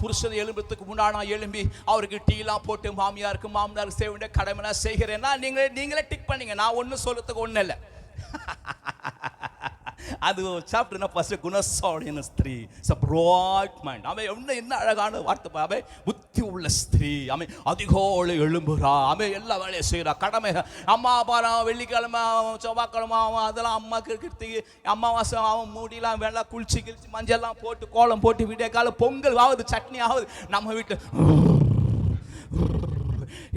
புருஷன் எழும்புறதுக்கு முன்னாடி நான் எழும்பி அவருக்கு டீலாம் போட்டு மாமனாருக்கு செய்ய வேண்டிய கடமை செய்கிறேன்னா நீங்களே டிக் பண்ணிங்க. நான் ஒன்றும் சொல்றதுக்கு ஒன்றும் இல்லை. அது சாப்டர்னா ஃபர்ஸ்ட் குணசாலியான ஸ்திரீ, பிராட் மைண்ட். என்ன அழகான வார்த்தை. புத்தி உள்ள ஸ்திரீ, அதிகாலை எழும்புறா, எல்லா வேலையும் செய்யறா, கடமை. அம்மா பாரா வெள்ளிக்கிழமை செவ்வாய்க்கிழமை அதெல்லாம் அம்மாக்கு இருக்கிறதுக்கு அம்மாவாசை மூடிலாம் வெள்ளை குளிச்சு கிழிச்சு மஞ்சள்லாம் போட்டு கோலம் போட்டு விடிய காலம் பொங்கல் ஆகுது, சட்னி ஆகுது. நம்ம வீட்டில்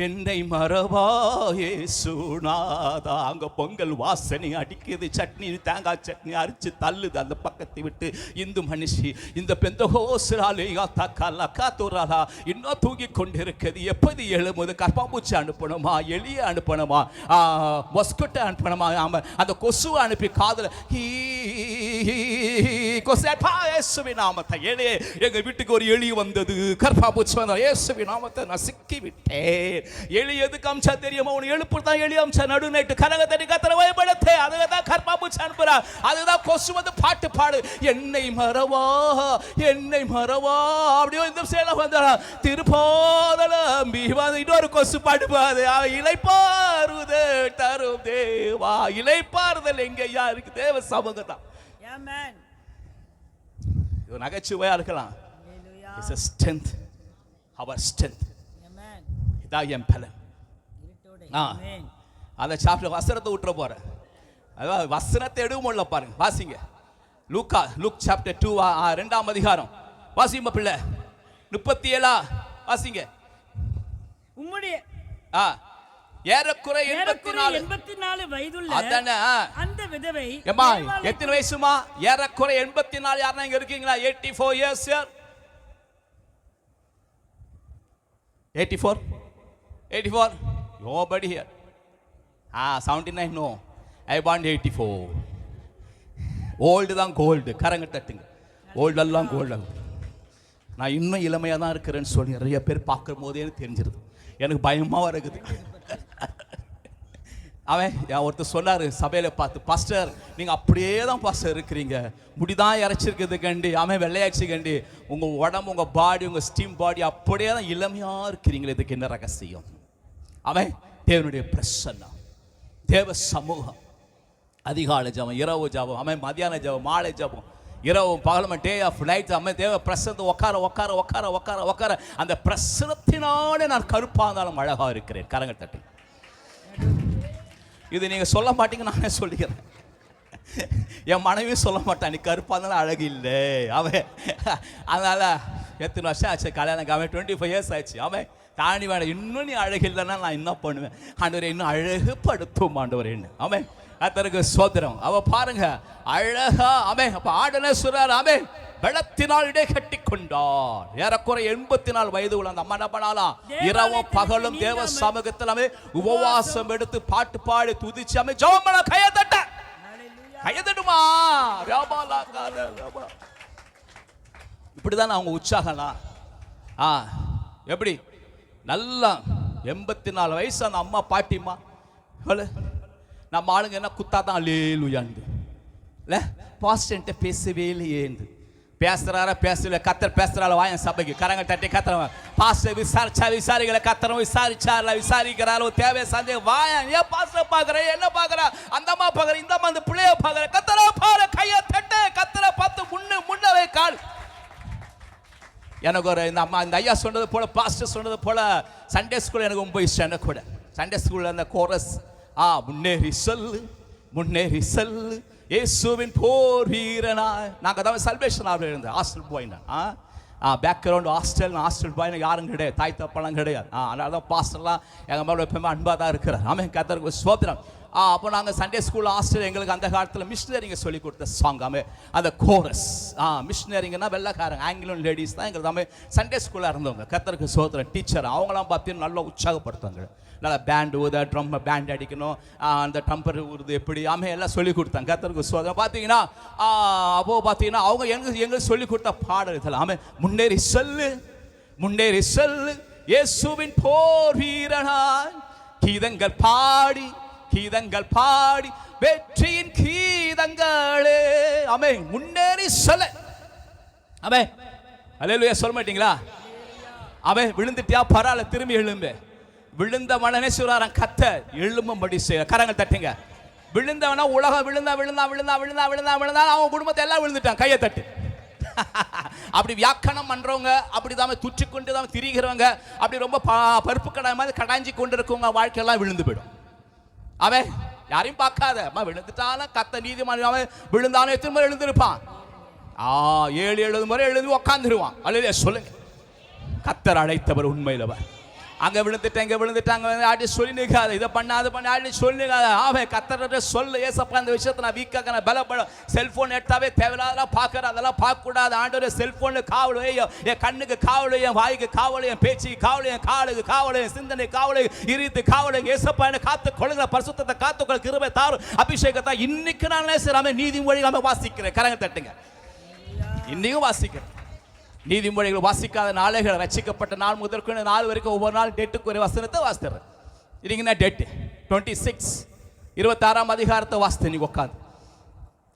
என்னை மறவாயே சுனாதா. அங்க பொங்கல் வாசனை அடிக்குது, சட்னி தேங்காய் சட்னி அரிச்சு தள்ளுது அந்த பக்கத்தை விட்டு. இந்து மனுஷி இந்த பெந்தகோஸ்ராலேகாத்தூராலா இன்னும் தூங்கி கொண்டு இருக்குது. எப்போது எழுமுது? கர்ப்பாம்பூச்சி அனுப்பணுமா, எலியை அனுப்பணுமா, மொஸ்கட்டை அனுப்பணுமா, அந்த கொசுவை அனுப்பி காதல நாமத்தை எலே எங்க வீட்டுக்கு ஒரு எலி வந்தது, கர்ப்பாம்பூச்சி வந்த இயேசுவின் நாமத்தை நான் சிக்கி விட்டேன். எலி எதுக்கு அம்சா தெரியுமா? உன் எழுப்பு தான் எலி அம்சா. நடு நைட்டு கரக தண்ணி கத்திர பயப்படுத்தே, அதுதான் கர்ப்பாம்பூச்சி அனுப்புறா. அதுதான் கொசு வந்து பாட்டு பாடு, என்னை மறவா என்னை மறவா. அப்படியே இந்த சேல வந்தா திருப்பாதலம்பி இன்னொரு கொசு பாட்டு பாடு. இலைப்பாறுது தரும் தேவா. இலைப்பாறுதல் எங்கேயா இருக்கு? தேவ சமூகத்தான். இது நகைச்சுவையா இருக்கலாம். It's a strength, our strength. இதான் என் பலன். அந்த சாப்டர் வசனத்தை விட்டுற போறேன். அதாவது வசனத்தை எடுக்க பாருங்க, வாசிங்க. லூக் சாப்டர் 2 2ஆம் அதிகாரம் வாசிங்க பிள்ளை. 37 வாசிங்க. உம்முடைய ஏறக்குறை 84 வயதுள்ள அந்த விதவை. ஏம்மா எத்தனை வயசுமா? ஏறக்குறை 84. யாரா இங்க இருக்கீங்களா? 84 years sir. 84 nobody here. 79 no. I want 84. Old தான் கோல்டு. கரங்க தட்டுங்க. ஓல்டு எல்லாம் கோல்டு. நான் இன்னும் இளமையாக தான் இருக்கிறேன்னு சொல்லி நிறைய பேர் பார்க்கும் போதே எனக்கு தெரிஞ்சிருது. எனக்கு பயமாக இருக்குது. அவன் ஒருத்தர் சொன்னார் சபையில் பார்த்து, பாஸ்டர் நீங்கள் அப்படியே தான் பாஸ்டர் இருக்கிறீங்க, முடிதான் இறைச்சிருக்குது கண்டி, அவன் வெள்ளையாச்சு கண்டி, உங்கள் உடம்பு உங்கள் பாடி உங்கள் ஸ்டீம் பாடி அப்படியே தான் இளமையாக இருக்கிறீங்களே, இதுக்கு என்ன ரகசியம்? அவன் தேவனுடைய பிரசன்னம், தேவ சமூகம், அதிகாலை ஜபம், இரவு ஜபம், அவன் மத்தியான ஜபம், மாலை ஜபம், இரவு பகலும், டே ஆஃப் நைட், அவன் தேவ பிரசனத்தை உட்கார உட்கார உட்கார உட்கார உட்கார அந்த பிரசனத்தினாலே நான் கருப்பாக இருந்தாலும் அழகாக இருக்கிறேன். கரங்கள் தட்டு. இது நீங்கள் சொல்ல மாட்டீங்க, நானே சொல்லிக்கிறேன். என் மனைவியும் சொல்ல மாட்டான், நீ கருப்பாக இருந்தாலும் அழகு இல்லை அவன். அதனால் எத்தனை வருஷம் ஆச்சு கல்யாணம், அவன் 25 years ஆச்சு. அவன் தாண்டி வேணும், இன்னும் நீ அழகு இல்லைன்னா நான் என்ன பண்ணுவேன்? ஆண்டவரை இன்னும் அழகுப்படுத்தும் ஆண்டவர் என்ன. அவன் கர்த்தருக்கு ஸ்தோத்திரம். அவ பாருங்க அழகா. அவன் அப்ப ஆடனே சொல்றாரு, அவன் வெள்ளத்தினால் இடை கட்டி கொண்டார். ஏறக்குறை 84 வயது உள்ள அந்த அம்மா என்ன பண்ணாலாம்? இரவும் பகலும் தேவ சமூகத்தில் அவன் உபவாசம் எடுத்து பாட்டு பாடி துதிச்சு அவன் ஜெபம் பண்ண. கையதட்ட கையதட்டுமா. இப்படிதான் அவங்க உற்சாகம்லாம். எப்படி நல்லா 84 வயசு அந்த அம்மா பாட்டிமா. நம்ம ஆளுங்க என்ன குத்தாதான் அல்லேலூயான்னு இல்லை, பாஸ்டன்ட்ட பேசவே இல்லையேந்து. பேசுறாரா பேசல, கத்தர் பேசுறாள் வாயன் சபைக்கு. கரங்க தட்டி கத்துறவன் பாஸ்டர் விசாரிச்சா விசாரிக்கல, கத்தரவன் விசாரிச்சார்ல விசாரிக்கிறாரோ தேவை சந்தேகம் வாயன். ஏன் பாஸ்டர் பார்க்குற, என்ன பார்க்குற, அந்த அம்மா பார்க்குற, இந்த அம்மா அந்த பிள்ளைய பார்க்குற, கத்தரா பாரு, கையை தட்டு, கத்தரை பார்த்து முன்னவே கால். எனக்கு ஒரு இந்த அம்மா இந்த ஐயா சொன்னது போல, பாஸ்டர் சொன்னது போல சண்டே ஸ்கூல் எனக்கு ரொம்ப இஷ்டம். எனக்கு கூட சண்டே ஸ்கூலில் அந்த கோரஸ் முன்னேறி சொல்லு முன்னேறி சொல்லு இயேசுவின் போர் வீரனா. நாங்கள் தான் சல்வேஷன் ஆர்டர் இருந்தேன், ஹாஸ்டல் பாய். பேக்ரவுண்ட் ஹாஸ்டல் பாய் யாரும் கிடையாது, தாய் தப்பெல்லாம் கிடையாது. அதனால தான் பாஸ்டர்லாம் எங்கள் மேலே எப்பவுமே அன்பாக தான் இருக்கிறார். ஆமாம் கர்த்தருக்கு ஸ்தோத்திரம். அப்போ நாங்கள் சண்டே ஸ்கூல் ஹாஸ்டல் எங்களுக்கு அந்த காலத்தில் மிஷினரிங்க சொல்லி கொடுத்த சாங் அந்த கோரஸ். மிஷினரிங்கன்னா வெள்ளைக்காரங்க, ஆங்கிலோ லேடிஸ் தான் எங்களுக்கு சண்டே ஸ்கூலாக இருந்தவங்க. கர்த்தருக்கு ஸ்தோத்திரம். டீச்சர் அவங்களாம் பார்த்தீங்கன்னா நல்லா உற்சாகப்படுத்துவாங்க. நல்லா பேண்டு ஊத, ட்ரம் பேண்ட் அடிக்கணும், அந்த டம்பர் ஊறுது எப்படி எல்லாம் சொல்லி கொடுத்தாங்க. கர்த்தருக்கு ஸ்தோத்திரம். பார்த்தீங்கன்னா அப்போ பார்த்தீங்கன்னா அவங்க எங்களுக்கு சொல்லி கொடுத்த பாடல் இதெல்லாம். முன்னேறி சொல்லு முன்னேறி சொல்லு இயேசுவின் போர் வீரனாய் கீதங்கள் பாடி கீதங்கள் பாடி வெற்றியின் கீதங்களே. ஆமே முன்னேறி சொல்ல. ஆமே அல்லேலூயா சொல்ல மாட்டீங்களா? ஆமே விழுந்துட்டியா பரவாயில்ல, திரும்பி எழும்பு. விழுந்த மனநே சொல்றான் கத்த எழும்பும்படி செய்ய. கரங்கள் தட்டுங்க. விழுந்தவனா உலகம் விழுந்தா விழுந்தா விழுந்தா விழுந்தா விழுந்தா விழுந்தா அவன் குடும்பத்தை எல்லாம் விழுந்துட்டான். கையை தட்டு. அப்படி வியாக்கணம் பண்றவங்க, அப்படிதான் துற்றி கொண்டு தான் திரிகிறவங்க, அப்படி ரொம்ப பருப்பு கடை மாதிரி கடாஞ்சி கொண்டு இருக்கவங்க வாழ்க்கையெல்லாம் விழுந்து போயிடும். அவன் யாரையும் பார்க்காத விழுந்துட்டாலும் கத்த நீதிமன்றம். அவன் விழுந்தாலும் எத்தனை முறை எழுந்திருப்பான்? 7 முறை எழுந்து உக்காந்துருவான். அல்லையா சொல்லுங்க. கத்தர் அழைத்தவர் உண்மையிலவர். அங்க விழுந்துட்டாங்க ஆடி சொல்லி நிற்காத, இதை பண்ணாத பண்ண ஆடி சொல்லி நிற்காத. அவன் கத்தர்கிட்ட சொல்லு, ஏசப்பா இந்த விஷயத்தை நான் வீக்காக நான் பலப்படும். செல்போன் எடுத்தாவே தேவையில்லாதெல்லாம் பார்க்கற, அதெல்லாம் பார்க்கக்கூடாது. ஆண்டவரே செல்போனு காவல் வையும், என் கண்ணுக்கு காவல், என் வாய்க்கு காவல், என் பேச்சுக்கு காவல், என் காலுக்கு காவல், என் சிந்தனை காவல், இறுதி காவல். ஏசப்பா என்ன காத்து கொள்ளுங்க, பரிசுத்தத்தை காத்துக்கொள்ள கிருபை தாரும், அபிஷேகத்தை இன்னைக்கு நான் நேசராம நீதிமொழிகளை வாசிக்கிறேன். கரங்க தட்டுங்க. இன்னைக்கும் வாசிக்கிறேன். நீதிமொழிகள் வாசிக்காத நாளைகள் ரட்சிக்கப்பட்ட நாள் முதற்கொண்டு நாள் வரைக்கும் ஒவ்வொரு நாள் டேட்டுக்கு ஒரு வசனத்தை வாசித்துறேன். இன்னைக்கு டேட்டு 26 26ஆம் அதிகாரத்தை வாசித்து நீங்க உட்காந்து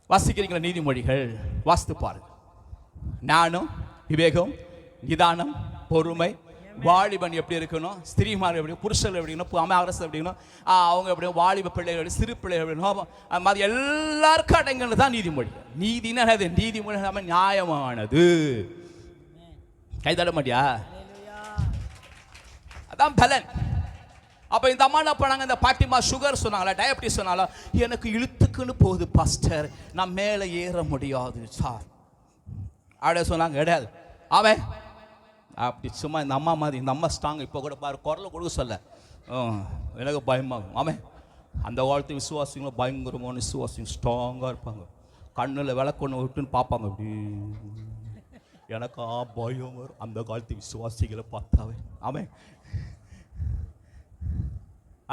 வாசிக்கிறீங்களா? நீதிமொழிகள் வாசித்து பாருங்க. ஞானம், விவேகம், நிதானம், பொறுமை, வாலிபன் எப்படி இருக்கணும், ஸ்திரீமார் எப்படி, புருஷர்கள் எப்படி இருக்கணும், அரசு எப்படி இருக்கணும், அவங்க எப்படி, வாலிப பிள்ளைகள் எப்படி, சிறு பிள்ளைகள் எப்படி, அது எல்லாருக்கும் அடங்கினது தான் நீதிமொழி. நீதினா நீதிமொழி நம்ம நியாயமானது. கைதட மாட்டியா? அதான் பலன். அப்ப இந்த அம்மா என்ன பண்ணாங்க, இந்த பாட்டிமா சுகர் சொன்னாங்களா, டயபிட்டிஸ் சொன்னால, எனக்கு இழுத்துக்குன்னு போகுது பாஸ்டர், நான் மேலே ஏற முடியாது சார் அப்படியே சொன்னாங்க. கிடையாது, அவன் அப்படி சும்மா இந்த அம்மா மாதிரி, இந்த அம்மா ஸ்ட்ராங். இப்போ கூட பாரு, குரலை கொடுக்க சொல்ல எனக்கு பயமாகும். அவன் அந்த காலத்து விசுவாசிங்களும் பயங்கரமான விசுவாசிங்க, ஸ்ட்ராங்காக இருப்பாங்க. கண்ணில் விளக்கொன்று விட்டுன்னு பார்ப்பாங்க. அப்படி எனக்கா பயம் வரும் அந்த காலத்து விசுவாசிகளை பார்த்தாவே. அவன்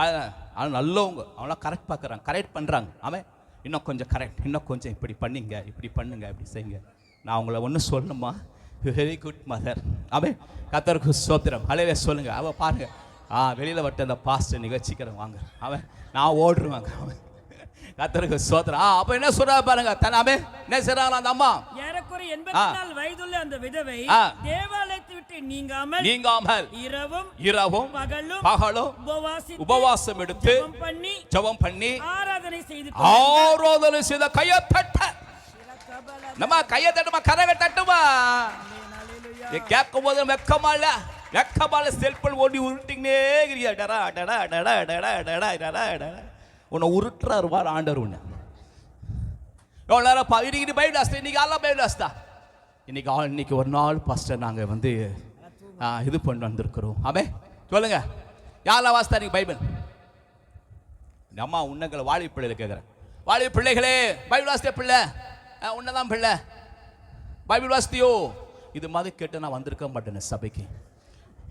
ஆனால் நல்லவங்க, அவங்களாம் கரெக்ட் பார்க்குறாங்க, கரெக்ட் பண்ணுறாங்க. அவன் இன்னும் கொஞ்சம் கரெக்ட், இன்னும் கொஞ்சம் இப்படி பண்ணிங்க, இப்படி பண்ணுங்க, இப்படி செய்யுங்க. நான் அவங்கள ஒன்று சொல்லணுமா? Very good mother. அவன் கர்த்தருக்கு ஸ்தோத்திரம். அலையில சொல்லுங்க. அவன் பாருங்க, வெளியில் வட்ட அந்த பாஸ்டர் நிகழ்ச்சிக்கிறேன் வாங்க. அவன் நான் ஓடுருவாங்க. அவன் கர்த்தருக்கு ஸ்தோத்திரம். அப்ப என்ன சொல்றா பாருங்க, தனாமே என்ன செய்றாங்க அந்த அம்மா? ஏறக்குறைய 84 வயதுள்ள அந்த விதவை தேவாலயத்தை விட்டு நீங்காமல் இரவும் பகலும் உபவாசம் எடுத்து ஜெபம் பண்ணி ஆராதனை செய்த கையை தட்ட. நம்ம கையை தட்டுமா, கரவை தட்டுமா? கேட்கும் போது வெக்கமால செல்போன் ஓடி உருட்டிங்கன்னே இருக்கிறியா? டடா டடா டடா டடா டடா டடா டடா உன்னை உருட்டுறாரு வார் ஆண்டவர். உன்னை எவ்வளோ நேரம் இன்னைக்கு பைபிள் ஆஸ்தா, இன்னைக்கு எல்லாம் பைபிள் ஆஸ்தா. இன்னைக்கு ஒரு நாள் பாஸ்டர் நாங்கள் வந்து இது பண்ணி வந்திருக்கிறோம். ஆமே சொல்லுங்க, யாரெல்லாம் வாஸ்தா இன்னைக்கு பைபிள்? அம்மா உன்னங்களை வாலிப பிள்ளைகளை கேட்குறேன். வாலிப பிள்ளைகளே, பைபிள் வாஸ்திய பிள்ளை, உன்னதான் பிள்ளை, பைபிள் வாஸ்தியோ? இது மாதிரி கேட்டு நான் வந்திருக்க மாட்டேன் சபைக்கு.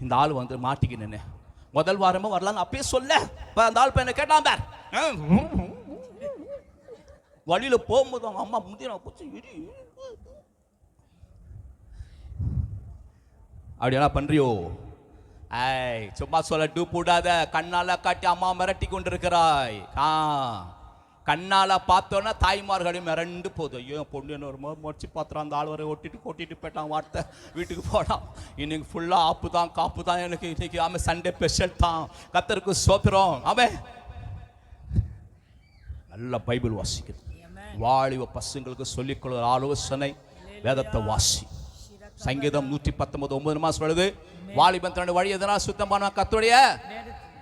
இந்த ஆள் வந்து மாட்டிக்கினேன்னு முதல் வாரமும் வரலான்னு அப்பயே சொல்ல. அந்த ஆள் பையனை கேட்டான் பார், வழியில போகும்போது அவங்க அம்மா முந்தைய போச்சு அப்படியா பண்றியோ? சும்மா சொல்ல டூ போடாத. கண்ணால காட்டி அம்மா மிரட்டி கொண்டிருக்கிறாய். கண்ணால பார்த்தோன்னா தாய்மார்களையும் மிரண்டு போதும். ஐயோ பொண்ணு என்ன ஒரு முடிச்சு பார்த்துறான், அந்த ஆள் வரை கொட்டிட்டு போயிட்டான், வார்த்தை வீட்டுக்கு போனான். இன்னைக்கு ஃபுல்லாக ஆப்பு தான் காப்பு தான் எனக்கு இன்னைக்கு. ஆமாம், சண்டே ஸ்பெஷல் தான். கர்த்தருக்கு ஸ்தோத்திரம். ஆமாம், நல்ல பைபிள் வாசிக்குது. வாலிப பசங்களுக்கு சொல்லிக்கொள்ள ஆலோசனை, வேதத்தை வாசி. சங்கீதம் 119:9 சொல்லுது, வாலிபன் தன்னுடைய வழி எதனால் சுத்தமான கர்த்தருடைய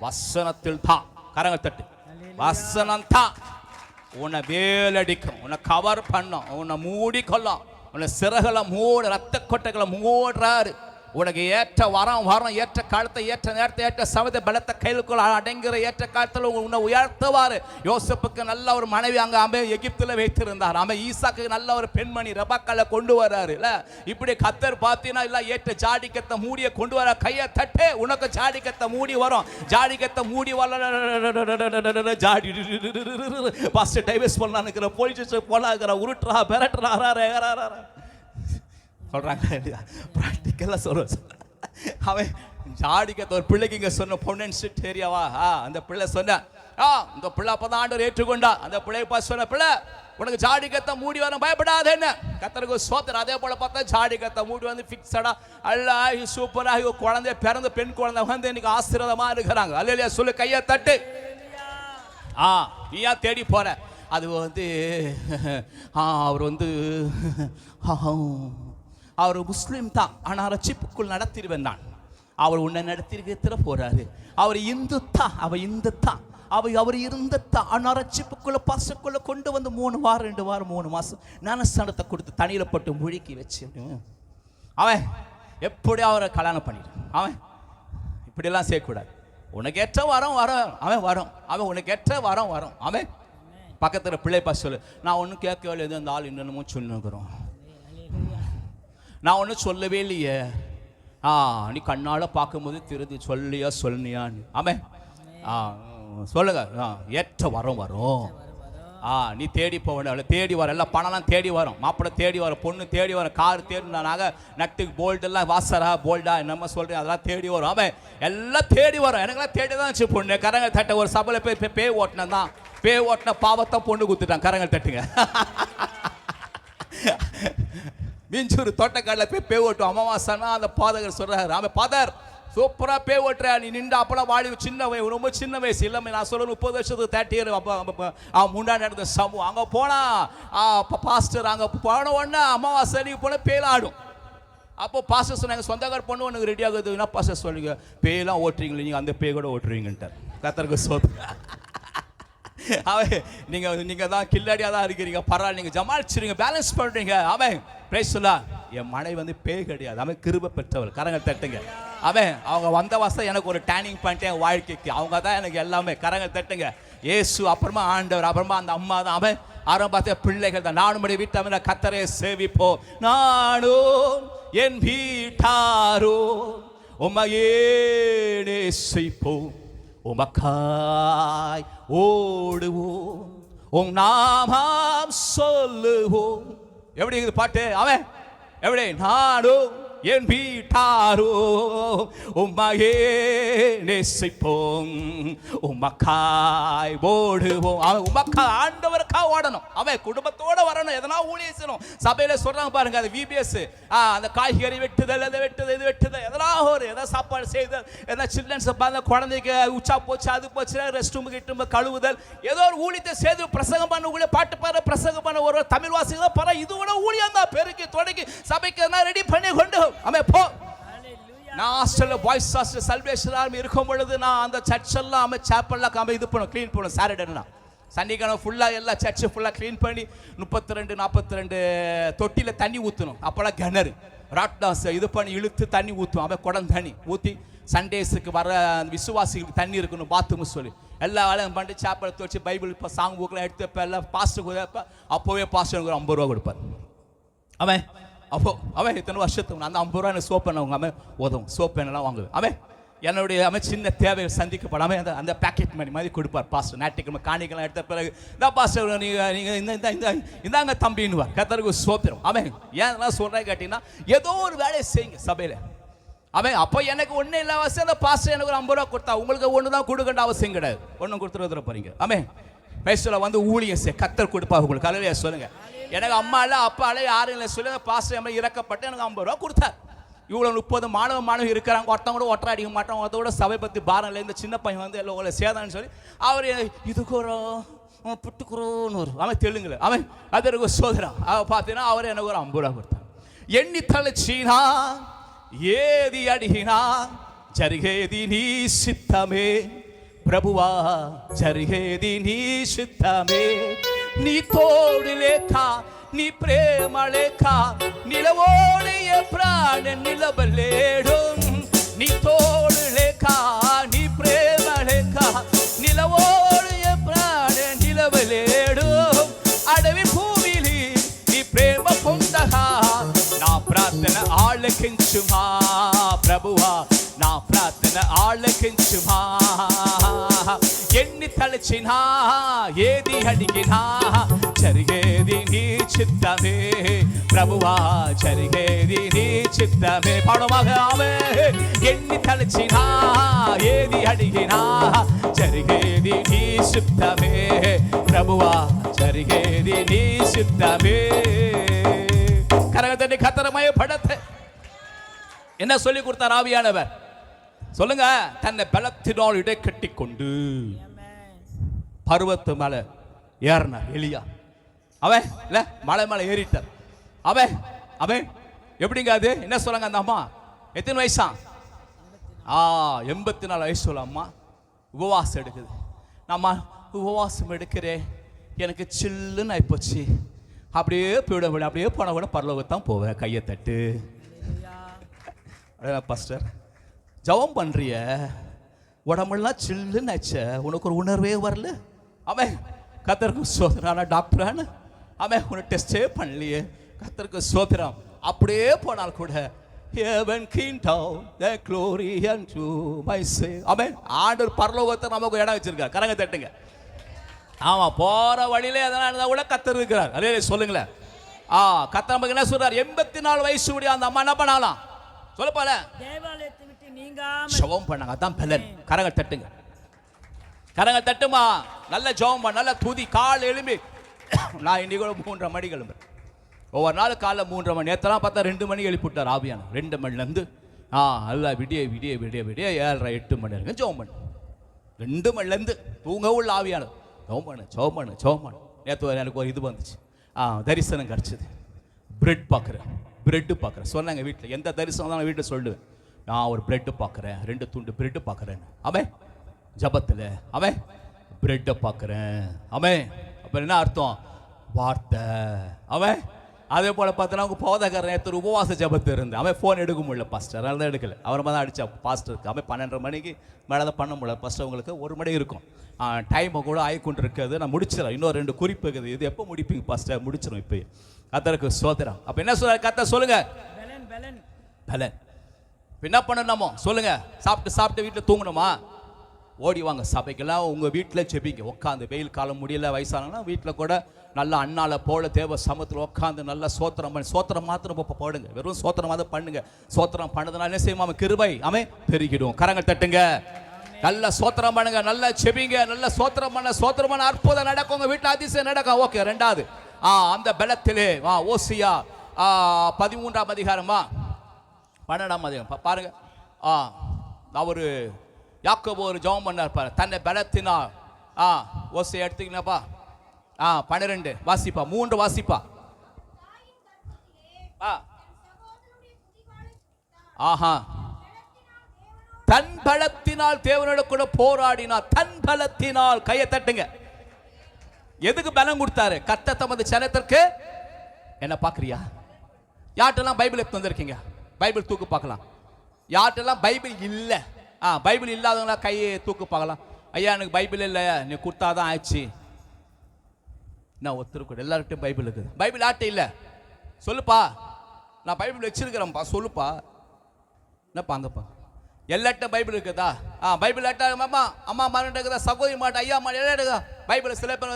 வசனத்தில் தான். கரங்கள் தட்டு. வசனம் தான் உன்னை வேலடிக்கும், உன்னை கவர் பண்ணும், உன்னை மூடிக்கொள்ளும், உன்னை சிறகுல மூட, ரத்த கொட்டைகளை மூடுறாரு. உனக்கு ஏற்ற வரம் ஏற்ற காலத்தை ஏற்ற நேரத்தை ஏற்ற சமத பலத்தை கையிலுக்குள்ள அடங்குற ஏற்ற காலத்தில் உன்னை உயர்த்துவார். யோசப்புக்கு நல்ல ஒரு மனைவி அங்கே எகிப்தில் வைத்திருந்தார். ஈசாக்கு நல்ல ஒரு பெண்மணி ரெபக்கால கொண்டு வர்றாரு. இல்லை இப்படி கத்தர் பார்த்தீங்கன்னா இல்லை ஏற்ற ஜாடிக்கத்தை மூடிய கொண்டு வர. கையை தட்டு, உனக்கு ஜாடிக்கத்தை மூடி வரும். ஜாடிக்கத்தை மூடி வர ஜாடி ஃபர்ஸ்ட் டைவர்ஸ் பண்ணலான்னு போலீஸ் போனாங்கிற உருட்டுறா பெரட்டுறா சொல்றாங்க. ப்ராக்டிக்கலாக சொல்ற அவன் ஜாடிக்கத்தை ஒரு பிள்ளைக்கு இங்கே சொன்ன பொன்னன் ஸ்ட்ரீட் ஏரியாவா, அந்த பிள்ளை சொன்ன இந்த பிள்ளை அப்பதான் ஆண்டவர் ஏற்றுக்கொண்டா. அந்த பிள்ளைய பார்த்து சொன்ன, பிள்ளை உனக்கு ஜாடிக்கத்தை மூடி வரும், பயப்படாது என்ன. கர்த்தருக்கு ஸ்தோத்திரம். அதே போல பார்த்தா ஜாடிக்கத்தை மூடி வந்து ஃபிக்ஸடா அல்லாஹி சூப்பராகி குழந்தை பிறந்த பெண் குழந்தை வந்து இன்னைக்கு ஆசீர்வாதமா இருக்கிறாங்க. அல்லேலூயா சொல்லு. கையை தட்டு. நீயா தேடி போற. அது வந்து அவர் வந்து அவர் முஸ்லீம் தான், ஆனால் ரட்சிப்புக்குள் நடத்திடுவேன் நான். அவர் உன்னை நடத்திருக்கிற போறாரு. அவர் இந்து தான், அவர் இந்து தான், அவர் இருந்தத்தான். ஆனால் ரட்சிப்புக்குள்ள பசுக்குள்ள கொண்டு வந்து 3 வாரம் 2 வாரம் 3 மாசம் ஞானஸ்தானத்தை கொடுத்து தண்ணியில போட்டு முழுக்கி வச்சு அவன் எப்படி அவரை கல்யாணம் பண்ணிடு. அவன் இப்படியெல்லாம் செய்யக்கூடாது. உனக்கு ஏற்ற வரம் அவன் வரும், அவன் உனக்கு ஏற்ற வரம் அவன். பக்கத்தில் பிள்ளை பாஸ் சொல்லு, நான் ஒன்றும் கேட்கவே இல்லை, இந்த ஆள் இன்னமும் சொல்லுங்கிறோம், நான் ஒன்றும் சொல்லவே இல்லையே, நீ கண்ணால் பார்க்கும்போது திருதி சொன்னியான்னு. அவன் சொல்லுங்க, ஏற்ற வரம் வரும். நீ தேடி போவேன், தேடி வர எல்லாம் பணம்லாம் தேடி வரும், மாப்பிள்ளை தேடி வரும், பொண்ணு தேடி வரும், கார் தேடி, நாங்கள் நட்டு போல்டெல்லாம் வாசரா போல்டா என்னம்மா சொல்கிறேன் அதெல்லாம் தேடி வரும். அவன் எல்லாம் தேடி வரும். எனக்கெல்லாம் தேடி தான் வச்சு பொண்ணு கரங்கள் தட்ட. ஒரு சபையில் போய் பேய் ஓட்டினதான் தான், பேய் ஓட்டின பாவத்தை பொண்ணு குத்துட்டான். கரங்கள் தட்டுங்க. மிஞ்சூர் தோட்டக்காலில் போய் பேய் ஓட்டும் அமாவாசைனா அந்த பாதகர் சொல்கிறார், அவன் பாதர் சூப்பராக பேய் ஓட்டுற, நீ நின்று அப்போலாம் வாடி சின்ன வயசு, ரொம்ப சின்ன வயசு இல்லாமல் நான் சொல்ல 30 வருஷத்துக்கு 30 இயர் அப்போ முன்னாடி நடந்த சமூகம். அங்கே போனால் பாஸ்டர் அங்கே போன உடனே அமாவாசை நீ போனால் பேயெல்லாம் ஆடும். அப்போ பாஸ்டர் சொன்னாங்க, சொந்தக்கார பொண்ணு ஒன்று ரெடி ஆகுதுன்னா பாஸ்டர் சொல்லுங்க, பேயெல்லாம் ஓட்டுறீங்களே நீங்கள், அந்த பேய் கூட ஓட்டுறீங்கன்ட்டார். கத்தருக்கு சோத்து. அவன் நீங்கள் தான் கில்லாடியாக தான் இருக்கிறீங்க, பரவாயில்ல, நீங்கள் ஜமாளிச்சிருங்க, பேலன்ஸ் பண்ணுறீங்க. அவன் பிரைஸ் சொல்லா, என் மனைவி வந்து பேய் கிடையாது, அவன் கிருபை பெற்றவர். கரங்கள் தட்டுங்க. அவங்க வந்த வாசம் எனக்கு ஒரு டேர்னிங் பாயிண்ட் என் வாழ்க்கைக்கு, அவங்க தான் எனக்கு எல்லாமே. கரங்கள் தட்டுங்க. ஏசு, அப்புறமா ஆண்டவர், அப்புறமா அந்த அம்மா தான். அவன் ஆரம்பத்த பிள்ளைகள் தான். நானும் வீட்டை கத்தரை சேவிப்போம், நானும் என் வீட்டாரோ உம்மையே நேசிப்போம், உமக்காய் ஓடுவோம், உம் நாமம் சொல்லுவோம். எப்படி இருக்குது பாட்டு? அவன் எப்படி? நானும் என் வீட்டாரோ உம்மையே நேசிப்போம், உமக்காய் ஓடுவோம். அவன் உமக்கா ஆண்டவருக்கா ஓடணும், அவன் குடும்பத்தோட வரணும், எதனா ஊழியம் செய்யணும். சபையில சொல்றாங்க பாருங்க, அது விபிஎஸ், அந்த காய்கறி வெட்டுதல், அதை வெட்டுதல், இது வெட்டுதல், எதனா சாப்பாடு செய்தல், எதனா சில்ட்ரன்ஸ் பார்த்த குழந்தைக்கு உச்சா போச்சு, அது போச்சு, ரெஸ்ட் ரூம் கிட்ட கழுவுதல், ஏதோ ஒரு ஊழியத்தை செய்து பிரசங்கம் பண்ண ஊழிய, பாட்டு பாரு பிரசங்கம் பண்ண ஒரு தமிழ் வாசிகள் பர, இது கூட ஊழியம் தான். பெருக்கி தொடங்கி சபைக்கு ரெடி பண்ணி கொண்டு அவன் போ. நான் ஹாஸ்டல்ல பாய்ஸ் ஹாஸ்டல் சல்வேஷன் ஆர்மி இருக்கும் பொழுது நான் அந்த சர்ச் எல்லாம் சாப்பல்லாம் இது பண்ணும், க்ளீன் பண்ணும். சாட்டர்டேனா சனிக்கிழமை ஃபுல்லாக எல்லாம் சர்ச்சு ஃபுல்லாக க்ளீன் பண்ணி 32-42 தொட்டியில் தண்ணி ஊற்றணும். அப்போல்லாம் கிணறு ராட்னாஸ் இது பண்ணி இழுத்து தண்ணி ஊற்றுவோம். அவன் குடம் தண்ணி ஊற்றி சண்டேஸுக்கு வர விசுவாசிகளுக்கு தண்ணி இருக்கணும் பாத்ரூம் சொல்லி எல்லா வேலையும் பண்ணி சாப்பாடு துவச்சி பைபிள் இப்போ சாங் புக்கெலாம் எடுத்து இப்போ எல்லாம் பாஸ்டர் அப்போவே பாஸ்டர் எனக்கு ஒரு 50 ரூபா கொடுப்பார். அவன் இத்தனை வருஷத்துக்கு அந்த 50 ரூபா எனக்கு சோப் பண்ணவங்க அவன் உதவும், சோப் எண்ணெல்லாம் வாங்குவேன். அவன் சின்ன தேவைகள் சந்திக்கப்படாமல் அந்த பேக்கெட் மணி மாதிரி கொடுப்பார் பாஸ்டர். ஞாயிற்றுக்கிழமை காணிக்கெல்லாம் எடுத்த பிறகு தான் பாஸ்டர் நீங்கள் இந்தாங்க தம்பின்னுவார். கர்த்தருக்கு ஸ்தோத்திரம். ஏன் சொல்கிறேன் கேட்டிங்கன்னா, ஏதோ ஒரு வேலையை செய்யுங்க சபையில். அப்போ எனக்கு ஒன்றும் இல்லை அவசியம், அந்த பாஸ்டர் எனக்கு ஒரு 50 ரூபா கொடுத்தா உங்களுக்கு ஒன்று தான் கொடுக்கண்ட அவசியம் கிடையாது, ஒன்றும் கொடுத்துருவதில் போகிறீங்க. பேசுல வந்து ஊழியம் செய்ய கர்த்தர் கொடுப்பாங்க உங்களுக்கு. அல்லேலூயா சொல்லுங்க. எனக்கு அம்மா இல்லை அப்பா இல்லை யாரும் இல்லை சொல்லி பாஸ்டர் எம்எல்ஏ இறக்கப்பட்டு எனக்கு 50 ரூபா கொடுத்தார். இவ்வளோ 30 மாணவ இருக்கிறாங்க, ஒருத்தவங்க கூட ஒற்றை அடிக்க மாட்டாங்க, ஒருத்தோட சபை பற்றி பாரம் இல்லை. இந்த சின்ன பையன் வந்து எல்லாம் சேதான்னு சொல்லி அவர் இதுக்குறோம் புட்டுக்குறோன்னு வரும். அவன் தெலுங்குல அது எனக்கு ஒரு சோதரம். பார்த்தீங்கன்னா அவர் எனக்கு ஒரு 50 ரூபா கொடுத்தார். எண்ணி தளச்சினா ஏதி அடிகினா జరిగేది నీ చిత్తమే ప్రభువా, జరిగేది నీ చిత్తమే. నీ తోడు లేక నీ ప్రేమ లేక నిలవోడియ ప్రాణ నిలవలేడు. నీ తోడు లేక నీ ప్రేమ లేక నిలవోడియ ప్రాణ నిలవలేడు. అడవి భూమిని నీ ప్రేమ పొందగా నా ప్రార్థన ఆలకించుమా ప్రభువా, నా ప్రార్థన ఆలకించుమా. ఎన్ని తలచినా ఏది అడిగినా జరిగేది నీ చిత్తమే ప్రభువా, జరిగేది నీ చిత్తమే. పాడమాగామే. ఎన్ని తలచినా ఏది అడిగినా జరిగేది నీ చిత్తమే ప్రభువా, జరిగేది నీ చిత్తమే. கரகத்தனை கத்தரமய படத்தை என்ன சொல்லி கொடுத்தார் ஆவியானவர்? சொல்லுங்க. தன்னை பலத்தினால் இடை கட்டி கொண்டு பருவத்து மேல ஏறினார் எலியா. அவன் இல்ல மலை மேல ஏறிட்டார். அவன் எப்படிங்க அது என்ன சொல்லுங்க? அந்த அம்மா எத்தனை வயசா? 84 வயசு சொல்ல அம்மா உபவாசம் எடுக்குது. நம்ம உபவாசம் எடுக்கிறேன், எனக்கு சில்லுன்னு ஆயிப்போச்சு. அப்படியே போயிட விட, அப்படியே போன விட பரலோகத்தான் போவேன். கையை தட்டு பாஸ்டர், ஜெபம் பண்றிய, உடம்பெல்லாம் சில்லுன்னு ஆச்ச, உனக்கு ஒரு உணர்வே வரல. அவன் கர்த்தருக்கு சோதரான டாக்டரான அவன் உன்னை டெஸ்டே பண்ணலையே, கர்த்தருக்கு சோதரம். அப்படியே போனால் கூட heaven came down the glory unto my sin. ஆமென். ஆண்டவர் பரலோகத்தை நமக்கு இடம் வச்சிருக்கார். கரங்க தட்டுங்க. ஆமா, போற வழியிலே அதனால கூட கர்த்தர் இருக்கிறார். அதே சொல்லுங்களேன். கர்த்தர் நமக்கு என்ன சொல்றார்? 84 வயசு உடைய அந்த அம்மா என்ன பண்ணாலாம் சொல்லப்பால? தேவாலயத்தை விட்டு நீங்காம ஜெபம் பண்ணாங்க. அதான் பலன். கரங்க தட்டுங்க. கரங்க தட்டுமா. நல்ல ஜெபம் பண்ண, நல்ல துதி. கால் எழும்பி நான் இன்னைக்கு கூட 3:30 மணிக்கு எழும்புறேன். ஒவ்வொரு நாள் காலைல 3:30 மணி. நேற்றெல்லாம் பார்த்தா 2 மணிக்கு எழுப்பிவிட்டார் ஆவியான. 2 மணிலேருந்து நல்லா விடிய விடிய விடிய விடிய 7:30 8 மணி வரைக்கும் ஜெபம் பண்ணு. 2 மணிலேருந்து தூங்கவும் உள்ள ஆவியான ஜெபம் பண்ணு ஜெபம் பண்ணு ஜெபம் பண்ணு. நேற்று எனக்கு ஒரு இது வந்துச்சு, தரிசனம் கிடச்சிது. பிரெட் பார்க்குறேன், பிரெட்டு பார்க்குறேன். சொன்னாங்க வீட்டில், எந்த தரிசனம் தான் வீட்டில் சொல்லுவேன், நான் ஒரு பிரெட்டு பார்க்குறேன், 2 துண்டு பிரெட்டு பார்க்குறேன்னு. அவன் ஜபத்தில் அவன் பிரெட்டை பார்க்குறேன். அவன் அப்புறம் என்ன அர்த்தம்? வார்த்தை. அவன் அதே போல் பார்த்தோன்னா அவங்க போதகர் நேற்று உபவாச ஜபத்து இருந்து அவன் ஃபோன் எடுக்க முடியல பாஸ்டர், அதனால தான் எடுக்கலை. அவரை தான் அடித்தா பாஸ்டருக்கு. அவன் 12:30 மணிக்கு மேலே தான் பண்ண முடியல. ஃபஸ்ட்டு அவங்களுக்கு 1 மணி இருக்கும். டைமை கூட ஆகிக்கொண்டு இருக்காது. நான் முடிச்சிடறேன். இன்னும் 2 குறிப்பு இருக்குது. இது எப்போ முடிப்பீங்க பாஸ்டர்? முடிச்சிடும் இப்போ. கர்த்தருக்கு சோதரம். அப்போ என்ன சொல்கிறார் கர்த்தர்? சொல்லுங்க. பலன். இப்போ என்ன பண்ணணுமோ சொல்லுங்க. சாப்பிட்டு வீட்டில் தூங்கணுமா? ஓடி வாங்க சபைக்கெல்லாம். உங்கள் வீட்டில் செபிங்க. உட்காந்து வெயில் காலம் முடியல, வயசானா வீட்டில் கூட நல்லா அண்ணால போல தேவ சமத்தில் உட்காந்து நல்லா சோத்திரம் பண்ணி, சோத்திரம் மாத்திரம் இப்போ போடுங்க. வெறும் சோத்திரமாக பண்ணுங்க. சோத்திரம் பண்ணதுனால என்ன செய்யுமா? அவன் கிருபை அவன் பெருகிடும். கரங்கள் தட்டுங்க. நல்ல சோத்திரம் பண்ணுங்க, நல்லா செபிங்க, நல்ல சோத்திரம் பண்ண அற்புதம் நடக்கும். உங்க வீட்டில் அதிசயம் நடக்கும். ஓகே. 2வது அந்த பலத்திலே ஓசியா 13ஆம் அதிகாரமா 12ஆம் அதிகாரம் பாருங்க. அவரு யாக்கோபு ஒரு ஜெபம் பண்ணார் பாரு, தன்னை பலத்தினால். ஓசியா எடுத்தீங்கன்னாப்பா 12 வாசிப்பா, 3 வாசிப்பா. தன் பலத்தினால் தேவனோட கூட போராடினார். தன் பலத்தினால். கையை தட்டுங்க. எதுக்கு பலம் கொடுத்தாரு? கர்த்தர் தமது ஜனத்திற்கு. என்ன பாக்குறியா? யார்ட்டெல்லாம் பைபிள் எடுத்து வந்திருக்கீங்க? பைபிள் தூக்கு பார்க்கலாம். யார்ட்டெல்லாம் பைபிள் இல்லை, பைபிள் இல்லாதவங்களா கையை தூக்கு பார்க்கலாம். ஐயா எனக்கு பைபிள் இல்லை, நீ கொடுத்தாதான் ஆயிடுச்சு. நான் ஒருத்தர் கூட எல்லார்கிட்டையும் பைபிள் இருக்குது. பைபிள் ஆட்டை இல்லை சொல்லுப்பா. நான் பைபிள் வச்சிருக்கிறேன்ப்பா சொல்லுப்பா. என்னப்பா அங்கப்பா எல்லார்ட்டும் பைபிள் இருக்குதா? பைபிள் ஆட்டா அம்மா மாட்ட இருக்குதா, சகோதரி மாட்ட, ஐயா மாட்ட எல்லாம் இருக்குதா? பைபிள் சில பேர்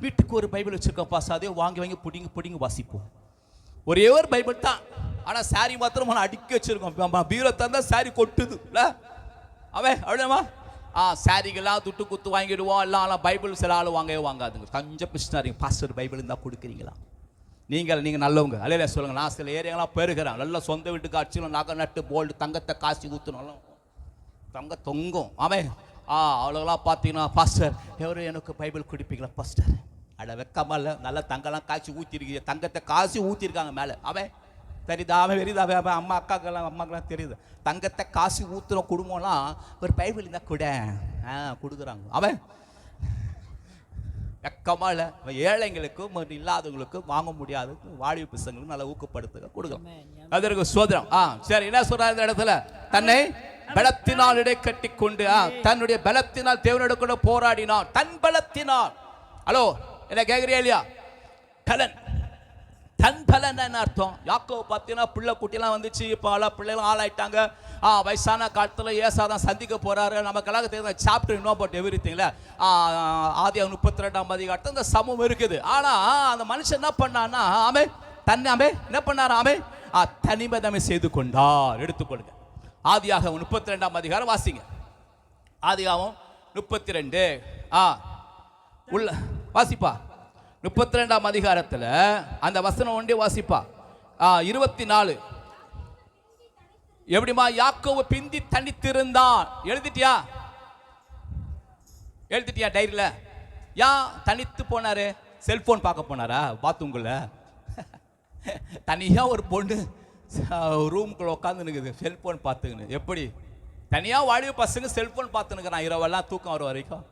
வீட்டுக்கு ஒரு பைபிள் வச்சிருக்கோம்ப்பா, அதையும் வாங்கி பிடிங்க வாசிப்போம். ஒரே ஒரு பைபிள் தான். ஆனால் சாரி மாத்திரம் அடுக்கி வச்சிருக்கோம். பீரோ தந்தா சாரி கொட்டுது இல்லை அவன் அவ்வளோமா. சாரிகள்லாம் துட்டு குத்து வாங்கிடுவோம். எல்லாம் பைபிள் சில ஆள் வாங்காதுங்க. கொஞ்சம் பிஸ்னாரிங்க. பாஸ்டர் பைபிள் இருந்தால் கொடுக்குறீங்களா? நீங்கள் நல்லவங்க அல்லையா சொல்லுங்கள். நான் சில ஏரியாலாம் போயிருக்கிறேன். நல்லா சொந்த வீட்டு காட்சியில் நகை நட்டு போல்டு தங்கத்தை காசி ஊற்றணும், தங்க தொங்கும். அவன் அவ்வளோலாம் பார்த்தீங்கன்னா, பாஸ்டர் எவரும் எனக்கு பைபிள் குடிப்பீங்களா பாஸ்டர்? அட வெக்கமா இல்லை, நல்லா தங்கெல்லாம் காய்ச்சி ஊற்றிருக்கீங்க, தங்கத்தை காசி ஊற்றிருக்காங்க மேலே. அவன் தெரியுதாவே வெறிதாவே அம்மா அம்மாக்கெல்லாம் தெரியுது. தங்கத்தை காசு ஊற்றுற குடும்பம்லாம் ஒரு பைபிள் இருந்தால் கூட கொடுக்குறாங்க. அவன் வெக்கமா இல்லை. ஏழைங்களுக்கும் இல்லாதவங்களுக்கும் வாங்க முடியாது வாழிவு பிசங்களுக்கு நல்லா ஊக்கப்படுத்துக கொடுக்கலாம். அதற்கு சோதரம். சரி, என்ன சொல்றாரு இந்த இடத்துல? தன்னை பலத்தினால் இடை கட்டி கொண்டு தன்னுடைய பலத்தினால் தேவனோட கூட போராடினார். தன் பலத்தினால். ஹலோ, என்ன கேட்குறியா இல்லையா? பலன். தன் பலன் என்ன அர்த்தம்? யாக்கோபு பார்த்தீங்கன்னா பிள்ளை குட்டிலாம் வந்துச்சு. இப்போ பிள்ளைலாம் ஆளாயிட்டாங்க. வயசான காலத்தில் ஏசாதான் சந்திக்க போறாரு. நமக்கெல்லாம் தெரியுது சாப்டர் நோ அபவுட் எவ்ரிதிங்ல. ஆதியாகமம் 32ஆம் அதிகாரத்தில் இந்த சமூகம் இருக்குது. ஆனால் அந்த மனுஷன் என்ன பண்ணான்னா, அவன் என்ன பண்ணார்? தனிமதமை செய்து கொண்டார். எடுத்துக்கொள்ளுங்க. ஆதியாகமம் 32ஆம் அதிகாரம் வாசிங்க. ஆதியாகமம் 32 உள்ள வாசிப்பா. 32ஆம் அதிகாரத்தில் அந்த வசனம் ஒன்றே வாசிப்பா. 24 எப்படிமா? யாக்கோபு பிந்தி தனித்திருந்தான். எழுதிட்டியா டைரியில? தனித்து போனாரு? செல்போன் பார்க்க போனாரா பாத்ரூம்குள்ள? தனியா ஒரு பொண்ணு ரூமுக்குள்ள உட்காந்து நிற்குது, செல்போன் பார்த்துக்கணும். எப்படி தனியா வாழிவு பசங்க செல்போன் பார்த்துனுக்குறான் இரவெல்லாம் தூக்கம் வர வரைக்கும்?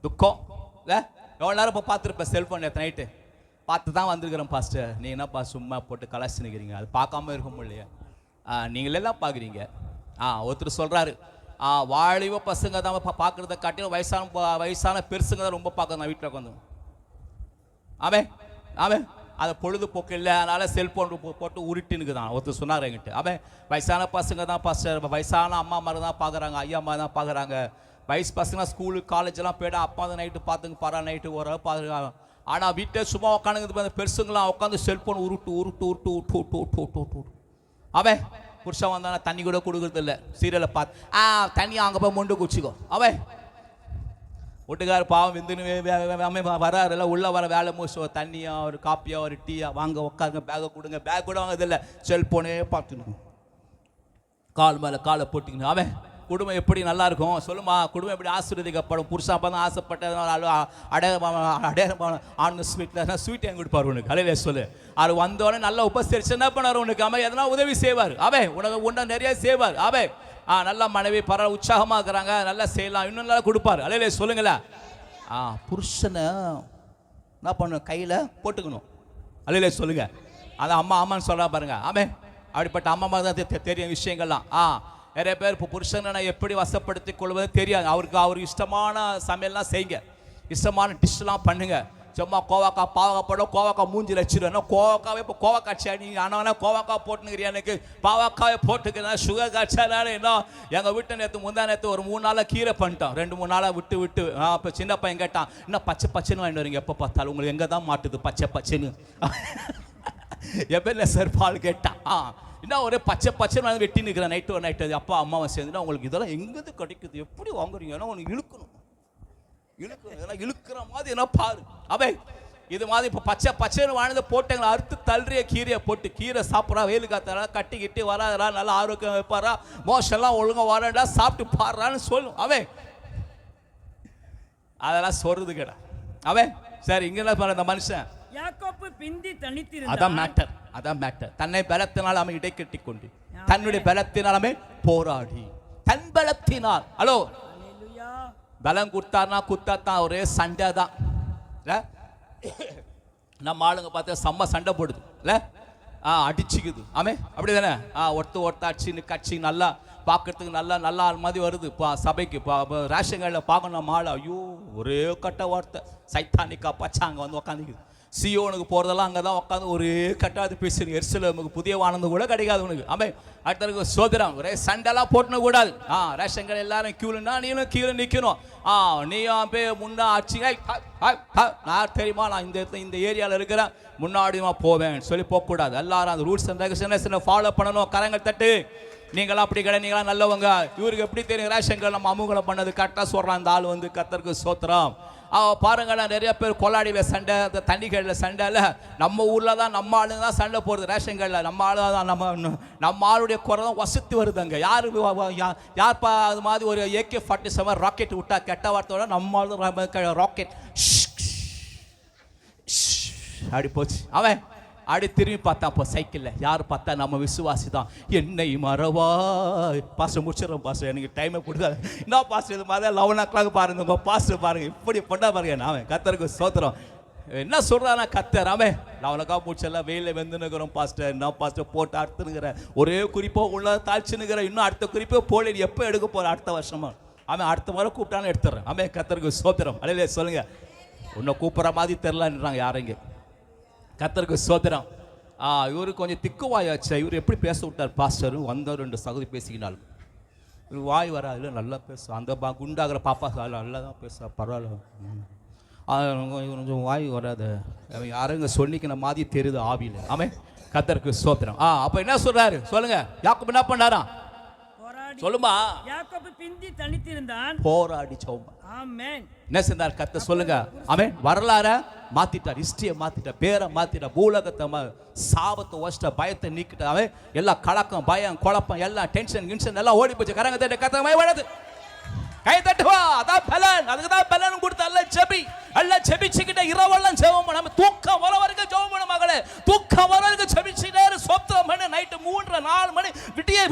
துக்கம் இல்லை? எவ்வளோ நேரம் இப்போ பார்த்துருப்பேன் செல்ஃபோன். நேற்று நைட்டு பார்த்து தான் வந்திருக்கிறேன் பாஸ்டர். நீங்கள் என்னப்பா சும்மா போட்டு கலாச்சி நிற்கிறீங்க? அது பார்க்காம இருக்க முடியலையா? நீங்களெல்லாம் பார்க்குறீங்க. ஒருத்தர் சொல்கிறாரு, வாலிப பசங்க தான் பார்க்குறத காட்டிலும் வயசான பெருசுங்க தான் ரொம்ப பார்க்குறது நான் வீட்டில் உட்காந்து. அவன் அதை பொழுதுபோக்கு இல்லை, அதனால் செல்ஃபோன் போட்டு உருட்டினுக்கு தான் ஒருத்தர் சொன்னார் என்கிட்ட. வயசான பசங்க தான் பாஸ்டர், வயசான அம்மா மாதிரி தான் பார்க்குறாங்க, ஐயா மாதிரி தான் பார்க்குறாங்க. வயசு பசங்க ஸ்கூலு காலேஜெல்லாம் போய்ட்டு அப்பா தான் நைட்டு பார்த்துங்க பாரா நைட்டு ஒரு பார்த்துருக்காங்க. ஆனால் வீட்டை சும்மா உட்காந்துங்க பெருசுங்களாம் உட்காந்து செல்ஃபோன் உருட்டு. அவன் புருஷன் வந்தானா தண்ணி கூட கொடுக்குறது இல்லை, சீரியலை பார்த்து தண்ணி அங்கே போய் மொண்டு குச்சிக்கோ. வீட்டுக்கார பாவம் விந்துன்னு வராருல, உள்ள வர வேலை முடிச்சு தண்ணியா ஒரு காப்பியா ஒரு டீயா வாங்க உட்காருங்க, பேக்கை கொடுங்க, பேக் கூட வாங்கதில்லை, செல்ஃபோனே பார்த்துக்கணும், கால் மேலே காலை போட்டிக்கணும். குடும்பம் எப்படி நல்லா இருக்கும் சொல்லுமா? குடும்பம் எப்படி ஆசீர்வதிக்கப்படும்? புருஷன் அப்போ தான் ஆசைப்பட்டதுனால அடையாளம் ஆண் ஸ்வீட்டில் ஸ்வீட் எங்க கொடுப்பார் உனக்கு, அலையில சொல்லு. அது வந்தோடனே நல்லா உபசரிச்சு என்ன பண்ணார் உனக்கு? எதனா உதவி செய்வார், உனக்கு நிறைய செய்வார். நல்லா மனைவி பரவாயில்ல உற்சாகமாக இருக்கிறாங்க, நல்லா செய்யலாம், இன்னும் நல்லா கொடுப்பார், அலையில சொல்லுங்களேன். புருஷனை என்ன பண்ணணும்? கையில் போட்டுக்கணும், அலையில சொல்லுங்க. அதான் அம்மா அம்மான்னு சொல்கிறா பாருங்க. அப்படிப்பட்ட அம்மா தான் தெரியும் விஷயங்கள்லாம். நிறைய பேர் இப்போ புருஷனை எப்படி வசப்படுத்தி கொள்வது தெரியாது. அவருக்கு இஷ்டமான சமையல்லாம் செய்யுங்க, இஷ்டமான டிஷ்லாம் பண்ணுங்க. சும்மா கோவாக்காய் பாவக்காய் போட கோவாக்காய் மூஞ்சில் வச்சிருவேன், கோவாக்காவே இப்போ கோவாக்காய் சட்னி ஆனால் கோவாக்காய் போட்டுனுக்கிறேன், எனக்கு பாவக்காவே போட்டுக்கிறேன், சுகர் காய்ச்சலான என்ன. எங்கள் வீட்டை முந்தா நேற்று ஒரு 3 நாளாக கீரை பண்ணிட்டோம், 2-3 நாளாக விட்டு இப்போ சின்ன பையன் கேட்டான், இன்னும் பச்சைன்னு வாங்கிட்டு வரீங்க எப்போ பார்த்தாலும், உங்களுக்கு எங்கே தான் மாட்டுது பச்சைன்னு எப்போ சார் பால் கேட்டான். இன்னும் ஒரு பச்சைன்னு வந்து வெட்டி நிற்கிறேன் நைட்டு அப்பா அம்மாவை சேர்ந்துன்னா உங்களுக்கு இதெல்லாம் எங்கேருந்து கிடைக்குது, எப்படி வாங்குறீங்க? ஏன்னா உனக்கு இழுக்கணும், இழுக்கிற மாதிரி என்ன பாரு. இது மாதிரி இப்போ பச்சைன்னு வாழ்ந்து போட்டேங்களா, அறுத்து தள்ளுறிய கீரையை போட்டு கீரை சாப்பிட்றா, வெயில் காத்தா கட்டி வராதரா, நல்லா ஆரோக்கியம் வைப்பாரா, மோஷெல்லாம் ஒழுங்காக வரடா, சாப்பிட்டு பாடுறான்னு சொல்லும். அதெல்லாம் சொல்றது கேடா. சரி இங்க என்ன பண்ண அந்த மனுஷன் யாக்கோபு பிந்தி தனித்திருந்தான். அதான் மேட்டர். தன்னை பலத்தினால் அவன் இடைக்கட்டி கொண்டு தன்னுடைய பலத்தினால் அவன் போராடி தன் பலத்தினால் பலம் கொடுத்தார்னா குத்தாத்தான் ஒரே சண்டை தான். நம்ம ஆளுங்க பார்த்து செம்ம சண்டை போடுது இல்லை, அடிச்சுக்குது. அப்படிதானே? ஒருத்த அடிச்சுன்னு கட்சி நல்லா பார்க்கறதுக்கு நல்லா ஆள் மாதிரி வருது. இப்போ சபைக்கு இப்போ ரேஷன் கார்டில் பார்க்கணும் நம்ம ஆள், ஐயோ ஒரே கட்ட வார்த்தை சைத்தானிக்கா பச்சாங்க வந்து உக்காந்துக்குது. சியோனுக்கு போகிறதெல்லாம் அங்கே தான் உட்காந்து ஒரே கட்டாது பேசுங்க. எருசலேமுக்கு புதிய வானந்து கூட கிடைக்காது உனக்கு. அடுத்ததுக்கு சோதரம் ஒரே சண்டைலாம் போட்டுன கூடாது. ரேஷன் கடை எல்லாரும் கியூலுன்னா நீனும் கீழே நிற்கணும். நீயும் போய் முன்னா ஆச்சுங்க நான் தெரியுமா நான் இந்த ஏரியாவில் இருக்கிறேன் முன்னாடியுமா போவேன் சொல்லி போகக்கூடாது. எல்லாரும் அந்த ரூல்ஸ் அண்ட் ரெகுலேஷனை ஃபாலோ பண்ணணும். கரங்கள் தட்டு. நீங்களாம் அப்படி கிடையாது, நீங்களாம் நல்லவங்க. இவருக்கு எப்படி தெரியும் ரேஷன் கடை நம்ம அமுகலை பண்ணது கரெக்டாக சொல்கிறான் அந்த ஆள் வந்து. கர்த்தருக்கு ஸ்தோத்திரம். பாருங்களேன் நிறைய பேர் கொலாடியில் சண்டை, அந்த தண்ணி கடையில் சண்டை இல்லை, நம்ம ஊரில் தான் நம்ம ஆளுங்க தான் சண்டை போடுறது. ரேஷன் கடையில் நம்ம ஆளு தான், நம்ம ஆளுடைய குறை தான் வசத்து வருது. அங்கே யார்ப்பா அது மாதிரி ஒரு AK-47 ராக்கெட் விட்டா கெட்ட வார்த்தையோட நம்ம ஆளு ராக்கெட் அப்படி போச்சு. அப்படி திரும்பி பார்த்தா அப்போ சைக்கிளில் யார் பார்த்தா நம்ம விசுவாசி தான். என்னை மறவா பாஸ்டர் முடிச்சிடறோம் பாஸ்டர், எனக்கு டைமை கொடுக்காது. என்ன பாஸ்டர் இது மாதிரி 11 o'clock பாருங்க உங்கள் பாஸ்டர் பாருங்க இப்படி பண்ணா பாருங்க. நான் கத்தருக்கு சோத்திரம். என்ன சொல்கிறானா கத்தர் 11 o'clock முடிச்செல்லாம் வெயிலில் வெந்துனுக்கிறோம் பாஸ்டர். என்ன பாஸ்டர் போட்டு அடுத்துனுக்கிறேன், ஒரே குறிப்பாக உள்ள தாழ்ச்சினுக்கிறேன், இன்னும் அடுத்த குறிப்பே போல எப்போ எடுக்க போகிறேன் அடுத்த வருஷமா. அடுத்த வாரம் கூப்பிட்டாலும் எடுத்துடுறேன். கத்தருக்கு சோத்திரம். அலையிலே சொல்லுங்க. உன்னை கூப்பிட்ற மாதிரி தெரிலன்றாங்க யாரைங்க. கர்த்தருக்கு ஸ்தோத்திரம். இவரு கொஞ்சம் திக்குவாயாச்சு. இவர் எப்படி பேச விட்டார் பாஸ்டர்? வந்த 2 சகோதரி பேசிக்கினாலும் இவர் வாய் வராது, நல்லா பேசும். அந்த குண்டாகிற பாப்பா நல்லா தான் பேச பரவாயில்ல, கொஞ்சம் வாய் வராது. யாருங்க சொன்னிக்கின மாதிரி தெரியுது ஆவியில். கர்த்தருக்கு ஸ்தோத்திரம். அப்போ என்ன சொல்றாரு சொல்லுங்க. யாக்கோபு என்ன பண்ணாரா சொல்லுமா? யாக்கோபு பிந்தி தனித்திருந்தான், போராடி சோமா. ஆமென். என்ன செஞ்சார் கர்த்தர் சொல்லுங்க. வரலாற மாத்திட்டார், ஹிஸ்டரியை மாத்திட்டார், பேரை மாத்திட்டார், பூலகத்தை சாபத்தை வச்சிட்ட, பயத்தை நீக்கிட்டாவே. எல்லா கலக்கம் பயம் குழப்பம் எல்லாம் டென்ஷன் கின்ஷன் எல்லாம் ஓடி போச்சு. கரங்க தட்ட கத்தமாய் வராது, கை தட்டுவா. அதான் பலன், அதுக்கு தான் பலன் கொடுத்த. எல்லாம் செபி, எல்லாம் செபிச்சுக்கிட்ட இரவெல்லாம் ஜெபம் பண்ண. தூக்கம் வர வரைக்கும் ஜெபம் பண்ண மகளே, தூக்கம் வர வரைக்கும் செபிச்சுட்டே சொப்தம் பண்ணி நைட்டு 3-4 மணி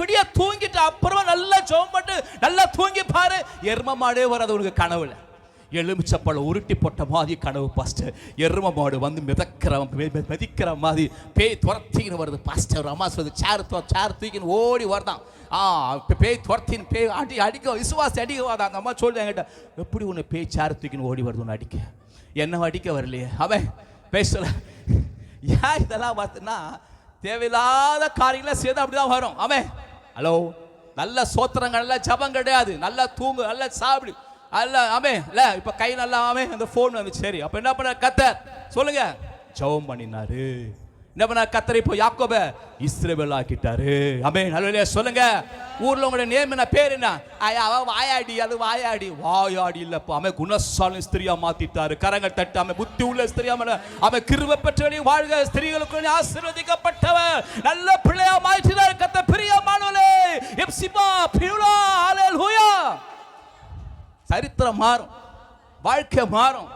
விடிய தூங்கிட்டு அப்புறமா நல்லா ஜெபம் பண்ணிட்டு நல்லா தூங்கி பாரு. எரும மாடே வராது உனக்கு கனவுல. எலுமிச்சப்பழம் உருட்டி போட்ட மாதிரி கனவு பாஸ்டர். எரும மாடு வந்து மிதிக்கிற மாதிரி பேய் துரத்தின்னு வருது பாஸ்டர். அம்மா சொல்லுது சேர் தூக்கின்னு ஓடி வருதான். பேய் துரத்தின்னு பேய் அடிக்க விசுவாசி அடிக்க வாதான். அந்த அம்மா சொல்லுது என்கிட்ட, எப்படி உன்னை பேய் சேர் தூக்கின்னு ஓடி வருது உன்னை அடிக்க? என்ன அடிக்க வரலையே. அவன் பேசல. ஏன் இதெல்லாம் பார்த்துன்னா தேவையில்லாத காரியங்களை சேர்ந்து அப்படிதான் வரும். அவன் ஹலோ நல்ல சோத்திரங்கள், நல்ல ஜபம் கிடையாது, நல்லா தூங்கு, நல்லா சாப்பிடு, அல்ல ஆமே இல்ல. இப்ப கை நல்லா ஆமே அந்த போன் வந்து சரி. அப்ப என்ன பண்ண கத்தர் சொல்லுங்க, ஜெபம் பண்ணினாரு. என்ன பண்ண கத்தர்? இப்போ யாக்கோப இஸ்ரவேல் ஆக்கிட்டாரு. ஆமே ஹல்லேலூயா சொல்லுங்க. ஊர்ல உங்களுடைய நேம் என்ன, பேர் என்ன? அவ வாயாடி, அது வாயாடி. வாயாடி இல்லப்பா, அவன் குணசாலி ஸ்திரியா மாத்திட்டாரு. கரங்கள் தட்டு. அவன் புத்தி உள்ள ஸ்திரியா, அவன் கிருபை பெற்றவனி வாழ்க, ஸ்திரீகளுக்கு ஆசீர்வதிக்கப்பட்டவர், நல்ல பிள்ளையா மாற்றினார் கத்தர். பிரியமானவளே எப்சிபா பியூலா ஹல்லேலூயா. சரித்திரம் மாறும், வாழ்க்கை மாறும்,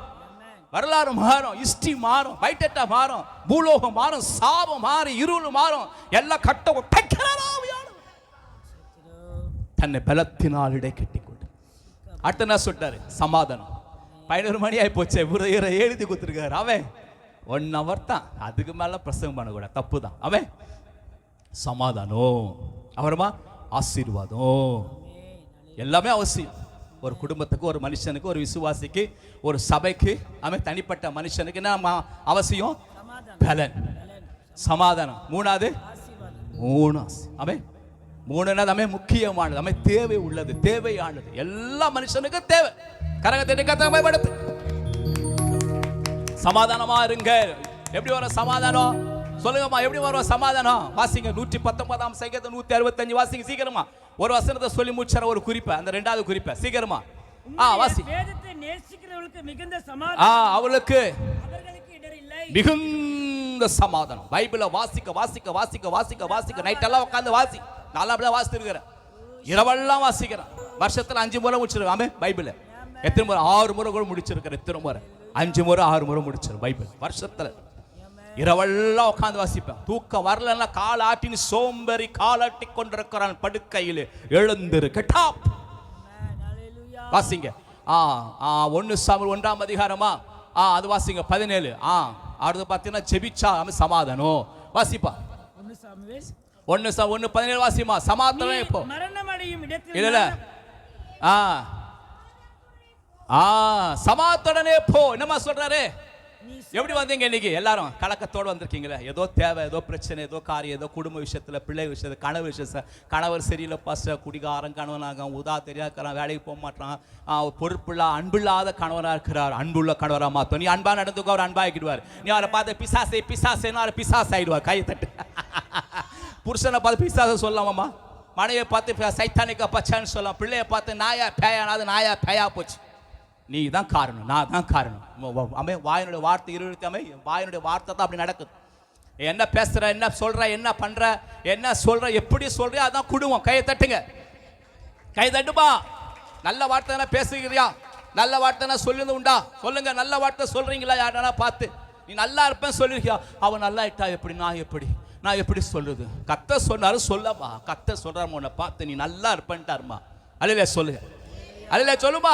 வரலாறு மாறும், ஹிஸ்டரி மாறும், வைட்டட்டா மாறும், பூலோகம் மாறும், சாபம் மாறி இருள் மாறும், எல்லாம் கட்ட தன்னை பலத்தினால் இடை கட்டிக்கொண்டு. அடுத்த என்ன சொல்லிட்டாரு? சமாதானம். 11 மணி ஆகி போச்சு, எழுதி கொடுத்துருக்காரு. அவன் 1 hour தான், அதுக்கு மேல பிரசங்கம் பண்ணக்கூடாது, தப்பு தான். அவன் சமாதானம், அப்புறமா ஆசீர்வாதம், எல்லாமே அவசியம். ஒரு குடும்பத்துக்கு, ஒரு மனுஷனுக்கு, ஒரு விசுவாசிக்கு, ஒரு சபைக்கு, அவன் தனிப்பட்ட மனுஷனுக்கு என்ன அவசியம்? பலன், சமாதானம். மூணாவது அவன் மூணாவது முக்கியமானது, அவன் தேவை உள்ளது, தேவையானது, எல்லா மனுஷனுக்கும் தேவை. கரகத்தை சமாதானமா இருங்க. எப்படி வரும் சமாதானம் சொல்லுங்கம்மா? எப்படி வரும் சமாதானம்? வாசிங்க 119 சங்கீதம் 165 வாசிங்க சீக்கிரமா. ஒரு வசனத்தை சொல்லி முடிச்சற, ஒரு குறிப்பை, அந்த 2வது குறிப்பை சீக்கிரமா வாசி. வேதத்தை நேசிக்கிறவர்களுக்கு மிகுந்த சமாதானம், அவளுக்கு அவர்களுக்கு இடர் இல்லை. மிகுந்த சமாதானம். பைபிளை வாசிக்க வாசிக்க வாசிக்க வாசிக்க வாசிக்க நைட் எல்லாம் உட்கார்ந்து வாசி. நல்லா அப்படியே வாசித்து இருக்கிறேன், இரவெல்லாம் வாசிக்கிறேன். வருஷத்துல 5 முறை முடிச்சிருக்கேன். ஆமே பைபிளை எத்தனை முறை? 6 முறை கூட முடிச்சிருக்கிறேன். எத்தனை முறை? 5 முறை 6 முறை முடிச்சிருக்கேன் பைபிள் வருஷத்துல. இரவெல்லாம் உட்காந்து வாசிப்பேன். தூக்கம் வரலன்னா கால் ஆட்டின்னு சோம்பேறி காலாட்டி கொண்டிருக்கிறான் படுக்கையில், எழுந்திரு கெட்டாப் வாசிங்க. 1 சாமுவேல் 1ஆம் அதிகாரமா அது வாசிங்க 17. அடுத்து பார்த்தீங்கன்னா ஜெபிச்சா சமாதானம் வாசிப்பா. 1 சாமுவேல் 1:17 வாசிமா. சமாதானம் இப்போ மரணமடையும் இடத்தில் இல்ல சமாதானமே போ. என்னமா சொல்றாரு? எப்படி வந்தீங்க இன்னைக்கு? எல்லாரும் கலக்கத்தோடு வந்திருக்கீங்களே. ஏதோ தேவை, ஏதோ பிரச்சனை, ஏதோ காரியம், ஏதோ குடும்ப விஷயத்துல, பிள்ளை விஷயத்துல, கனவு விஷயத்துல. கணவர் சரியில்லை பாஸ்டர், குடிகாரன் கணவனாக, உதா தெரியாக்கிறான், வேலைக்கு போக மாட்டான், பொறுப்புள்ள அன்பில்லாத கணவனாக இருக்கிறார். அன்புள்ள கணவராக மாத்தோம். நீ அன்பா நடந்துக்கோ, அவர் அன்பாகிடுவார். நீ அவரை பார்த்து பிசாசை பிசாசேன்னு அவரை பிசாசு ஆயிடுவார். கையை தட்டு. புருஷனை பார்த்து பிசாசை சொல்லலாமாம்மா? மனைவியை பார்த்து சைத்தானிக்கா பச்சான்னு சொல்லலாம். பிள்ளையை பார்த்து நாயா பேயானாது நாயா பேயா போச்சு. நீ தான் காரணம், நான் தான் காரணம். வாயினுடைய வார்த்தை வாயினுடைய வார்த்தை தான் அப்படி நடக்குது. என்ன பேசுற, என்ன சொல்ற, என்ன பண்ற, என்ன சொல்ற, எப்படி சொல்ற, அதான் குடும்பம். கையை தட்டுங்க, கை தட்டுப்பா. நல்ல வார்த்தை பேசுகிறியா? நல்ல வார்த்தை சொல்லுது உண்டா? சொல்லுங்க. நல்ல வார்த்தை சொல்றீங்களா? யாரா பார்த்து நீ நல்லா இருப்பேன்னு சொல்லிருக்கியா? அவன் நல்லா இட்டா எப்படி, நான் எப்படி சொல்லுது? கத்த சொன்னாரு சொல்லப்பா. கத்த சொல்றாரு உன்னை பார்த்து நீ நல்லா இருப்பேன்ட்டாருமா. அல்ல சொல்லுங்க, அல்ல சொல்லுமா.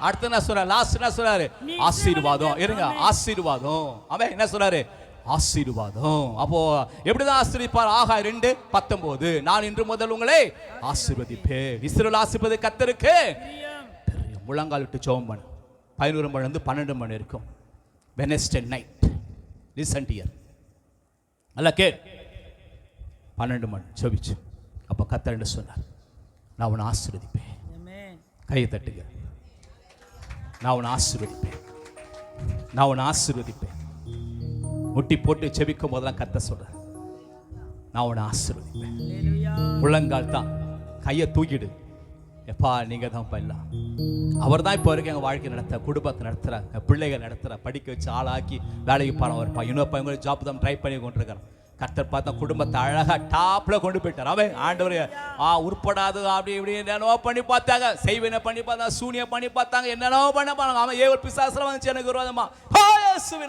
அடுத்து என்ன சொல்ற? லாஸ்ட் என்ன சொல்றாரு? ஆசீர்வாதம். இருங்க, ஆசீர்வாதம். அவன் என்ன சொல்றாரு? ஆசீர்வாதம். அப்போ எப்படிதான் ஆசீர்வதிப்பார்? ஆகாய் 2:19 நான் இன்று முதல் உங்களை ஆசீர்வதிப்பேன். இஸ்ரவேல் ஆசீர்வதி கர்த்தருக்கு முழங்கால் விட்டு ஜெபம் பண்ணு. 11 மணி இருந்து 12 மணி இருக்கும். Wednesday night. Listen to hear. அல்ல கே 12 மணி ஜெபிச்சு அப்ப கர்த்தர் என்ன சொன்னார்? நான் உன்னை ஆசீர்வதிப்பேன். கையை தட்டுங்க. நான் உன்னை ஆசீர்வதிப்பேன், நான் உன்னை ஆசீர்வதிப்பேன். முட்டி போட்டு செபிக்கும் போதெல்லாம் கர்த்தர் சொல்றார், நான் உன்னை ஆசீர்வதிப்பேன். முழங்கால் தான், கையை தூக்கிடு. எப்பா நீங்க தான் எல்லாம். அவர் தான் இப்போ வரைக்கும் எங்கள் வாழ்க்கை நடத்த, குடும்பத்தை நடத்துகிறார், பிள்ளைகள் நடத்துகிறார், படிக்க வச்சு ஆளாக்கி வேலைக்கு போகிறவர்ப்பா. இன்னொரு பையன் ஜாப் தான் ட்ரை பண்ணி கொண்டிருக்கிறான். கர்த்தர் பார்த்தா குடும்பத்தை அழகா டாப்ல கொண்டு போயிட்டார். அவன் ஆண்டவர் உருப்படாது அப்படி இப்படி என்னென்னவோ பண்ணி பார்த்தாங்க, செய்வனை பண்ணி பார்த்தாங்க, சூனிய பண்ணி பார்த்தாங்க, என்னென்னவோ பண்ண பாருங்க. அவன் ஏவல் பிசாசுல வந்துச்சு எனக்கு விரோதமா.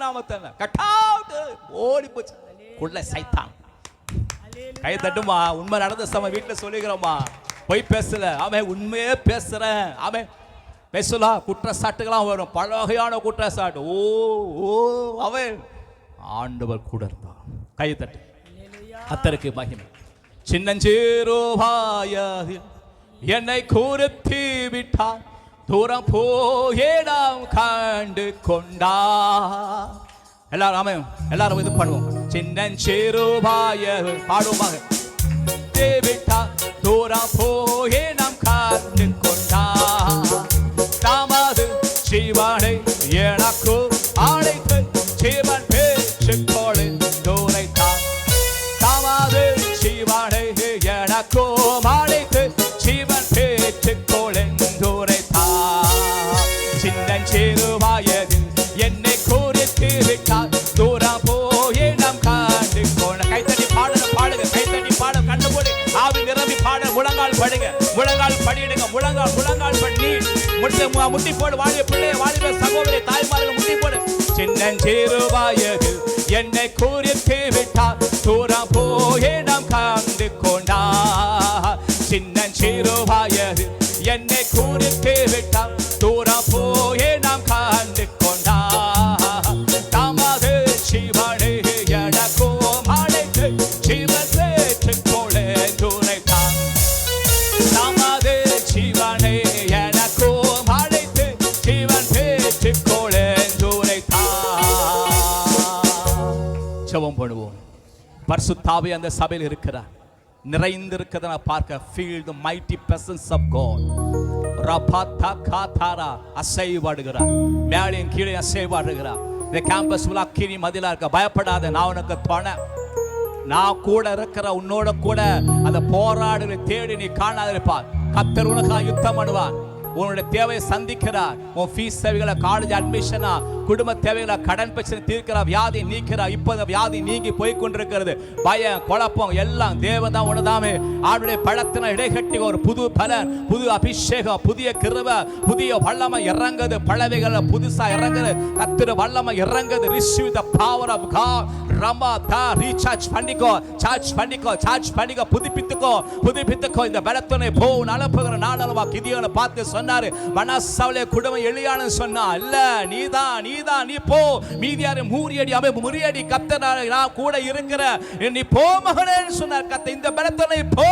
நாமத்தாங்க கட்டாவுட்டு ஓடி போச்சு குள்ள சைத்தான். கை தட்டுமா. உண்மை நடந்த சம வீட்டில் சொல்லிக்கிறோமா, பொய் பேசல. அவன் உண்மையே பேசுறேன். அவன் பேசலா குற்றச்சாட்டுகளாம் வரும், பல வகையான குற்றச்சாட்டு. ஓ ஓ அவன் ஆண்டவர் கூட இருந்தார். கையை தட்டு. கர்த்தருக்கு மகிமை. சின்னஞ்சிறுவாயதில் என்னை குறித்து விட்டார், தூரம் போயே நாம் கண்டு கொண்டா. எல்லாரும் ஆமென், எல்லாரும் இது பண்ணுவோம். சின்னஞ்சிறுவாயதில் பாடுவாங்க. விட்டார், தூரம் போயே நாம் கண்டு கொண்டா. தமது ஜீவனை எனக்கு அழைத்து ஜீவன் பேச்சுக்கொடு துரைத்தார். தமது ஜீவனை எனக்கு அழைத்து ஜீவன் பேச்சுக்கொடு துரைத்தார். சின்னஞ்சிறு வயதில் என்னை குறித்து விட்டார், தூரம் போயே நாம் கண்டு கொண்ட. கைத்தட்டி பாடுங்க, பாடுங்க, கைத்தட்டி பாடுங்க, கண்டு போடு, ஆவி நிரம்பி பாட. முழங்கால் படுங்க, முழங்கால் படிடுங்க, முழங்கால் பண்ணி முட்டி போடு. வாழிய பிள்ளைய, வாழிய சகோதரி, தாய்மார்கள் முட்டி போடு. சின்னஞ்சிறு வயதில் என்னை குறித்து விட்டார், தூரம் போயே நாம் கண்டு கொண்டா. சின்னஞ்சிறு வயதில் என்னை குறித்து விட்டார், தூரம் போயே நாம் கண்டு கொண்டா. தமது ஜீவனை எனக்கோ அழைத்து ஜீவன் பெற்றுக்கொள்ள துரைத்தார். தமது ஜீவனை எனக்கோ அழைத்து ஜீவன் பெற்றுக்கொள்ள துரைத்தார். ஜெபம் பண்ணுவோம். பரிசுத்தாவி அந்த சபையில் இருக்கிறார், நிறைந்திருக்கிறத நான் பார்க்க. feel the mighty presence of God. ரபாத்தா காதாரா அசைவாடுகிறார், மேலையும் கீழே அசைவாடுகிறார். இந்த கேம்பஸ் ஃபுல்லா கிரி மதிலா இருக்க. பயப்படாத, நான் உனக்கு துணை, நான் கூட இருக்கிற. உன்னோட கூட அந்த போராடுகளை தேடி நீ காணாதிருப்பார். கர்த்தர் உனக்காக யுத்தம் பண்ணுவார். உன்னுடைய தேவையை சந்திக்கிறார். உன் ஃபீஸ் தேவைகளை, காலேஜ் அட்மிஷனா, குடும்ப தேவைகளை, கடன் பிரச்சனை தீர்க்கிறார், வியாதி நீக்கிறார். இப்போ அந்த வியாதி நீங்கி போய் கொண்டிருக்கிறது. பயம், குழப்பம் எல்லாம் தேவன் தான் உனதாமே. ஆளுடைய பழத்தின இடைகட்டி ஒரு புது பலன், புது அபிஷேகம், புதிய கிருபை, புதிய வல்லமை இறங்குது. பழவைகள் புதுசா இறங்குது. கர்த்தர் வல்லமை இறங்குது. receive the power of God. Rama தா ரீசார்ஜ் பண்ணிக்கோ, சார்ஜ் பண்ணிக்கோ, புதுப்பித்துக்கோ. இந்த பலத்தினை போ அனுப்புகிற நாளவா கிதியோனை பார்த்து சொன்னாரு, மனசாவிலே குடும்பம் எளியானு சொன்னா, இல்ல நீதான் நீ போ. மீதியாரு முறியடி கர்த்தர் நான் கூட இருக்கிற, நீ போ மகனேன்னு சொன்னார் கர்த்தர். இந்த பலத்தினை போ.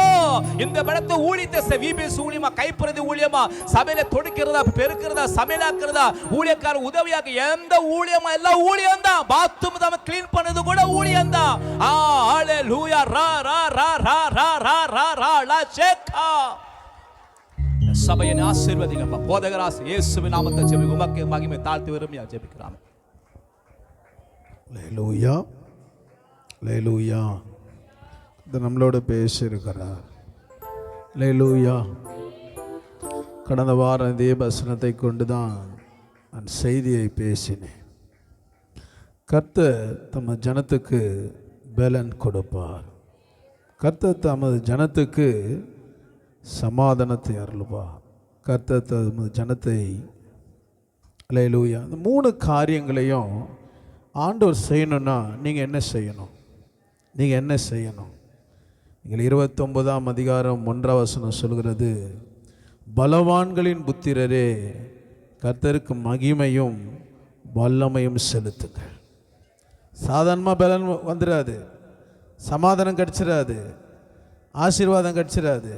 இந்த பலத்தை ஊழியத்தை வீபிஎஸ் ஊழியமா, கைப்பிரதி ஊழியமா, சபையில தொடுக்கிறதா, பெருக்கிறதா, சமையலாக்குறதா, ஊழியக்கார உதவியாக எந்த ஊழியமா, எல்லா ஊழியம் தான். பாத்ரூம் தான் கிளீன் பண்ணது கூட ஊழியம் தான். ஹalleluya. ரா ரா ரா ரா ரா ரா ரா ரா லா சேகா. சபையை ஆசீர்வதிங்க. போதகராஸ் இயேசுவின் நாமத்தில் ஜெபி உமக்கு மகிமை தாழ்த்தி விரும்பியா ஜெபிக்கிறோம். ஹalleluya, ஹalleluya. இது நம்மளோட பேசியிருக்கிறார். ஹalleluya. கடந்த வாரம் இதே வசனத்தை கொண்டு தான் நான் செய்தியை பேசினேன். கர்த்தர் தமது ஜனத்துக்கு பலன் கொடுப்பார். கர்த்தர் தமது ஜனத்துக்கு சமாதானத்தை அருள்வார். கர்த்தர் தமது ஜனத்தை, ஹல்லேலூயா, இந்த 3 காரியங்களையும் ஆண்டவர் செய்யணும்னா நீங்கள் என்ன செய்யணும்? நீங்கள் 29ஆம் அதிகாரம் 1ஆம் வசனம் சொல்கிறது, பலவான்களின் புத்திரரே கர்த்தருக்கு மகிமையும் வல்லமையும் செலுத்துங்கள். சாதாரணமாக பலன் வந்துடாது, சமாதானம் கிடச்சிடாது, ஆசீர்வாதம் கிடச்சிடாது.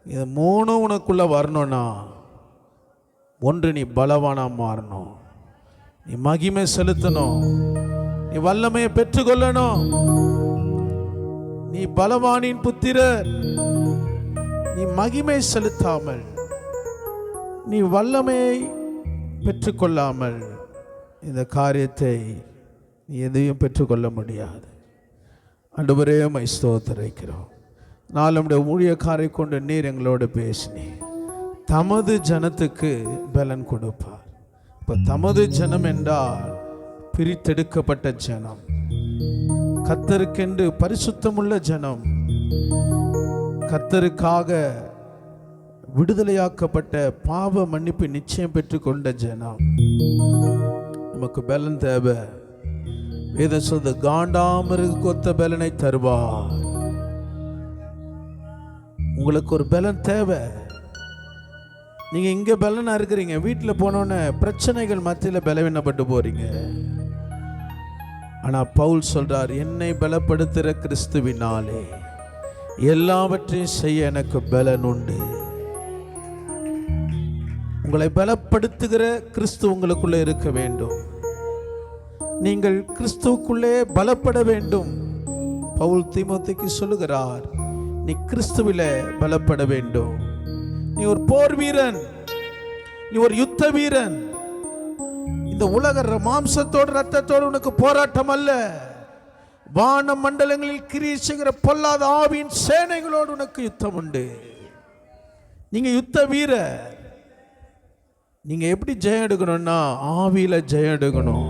இது 3 உனக்குள்ளே வரணும்னா, ஒன்று நீ பலவானாக மாறணும், நீ மகிமை செலுத்தணும், நீ வல்லமையை பெற்றுக்கொள்ளணும். நீ பலவானின் புத்திரர், நீ மகிமை செலுத்தாமல், நீ வல்லமையை பெற்றுக்கொள்ளாமல் இந்த காரியத்தை நீ எதையும் பெற்றுக்கொள்ள முடியாது. ஆண்டவரே உம்மை ஸ்தோத்திரிக்கிறோம். நான் நம்முடைய ஊழியக்காரை கொண்டு நீர் எங்களோடு பேசினீர். தமது ஜனத்துக்கு பலன் கொடுப்பார். இப்போ தமது ஜனம் என்றால் பிரித்தெடுக்கப்பட்ட ஜனம், கர்த்தருக்கென்று பரிசுத்தமுள்ள ஜனம், கர்த்தருக்காக விடுதலையாக்கப்பட்ட பாவ மன்னிப்பு நிச்சயம் பெற்றுக்கொண்ட ஜனம். நமக்கு பலன் தேவை. வேத சொல்லுது, காண்டாமிருக கொத்த பலனை தருவார். உங்களுக்கு ஒரு பலன் தேவை. நீங்க இங்க பலனா இருக்கிறீங்க, வீட்டில் போனோன்னே பிரச்சனைகள் மத்தியில் பலவீனப்பட்டு போறீங்க. ஆனா பவுல் சொல்றார், என்னை பலப்படுத்துகிற கிறிஸ்துவினாலே எல்லாவற்றையும் செய்ய எனக்கு பலன் உண்டு. உங்களை பலப்படுத்துகிற கிறிஸ்து உங்களுக்குள்ளே இருக்க வேண்டும். நீங்கள் கிறிஸ்துவுக்குள்ளே பலப்பட வேண்டும். பவுல் தீமோத்தேயுக்கு சொல்லுகிறார், நீ கிறிஸ்துவிலே பலப்பட வேண்டும். நீ ஒரு போர் வீரன், நீ ஒரு யுத்த வீரன். இந்த உலக மாம்சத்தோடு ரத்தத்தோடு உனக்கு போராட்டம் அல்ல. வான மண்டலங்களில் கிரியை செய்கிற பொல்லாத ஆவியின் சேனைகளோடு உனக்கு யுத்தம் உண்டு. நீங்க யுத்த வீரர். நீங்க எப்படி ஜெயம் எடுக்கணும்னா ஆவியில ஜெயம் எடுக்கணும்.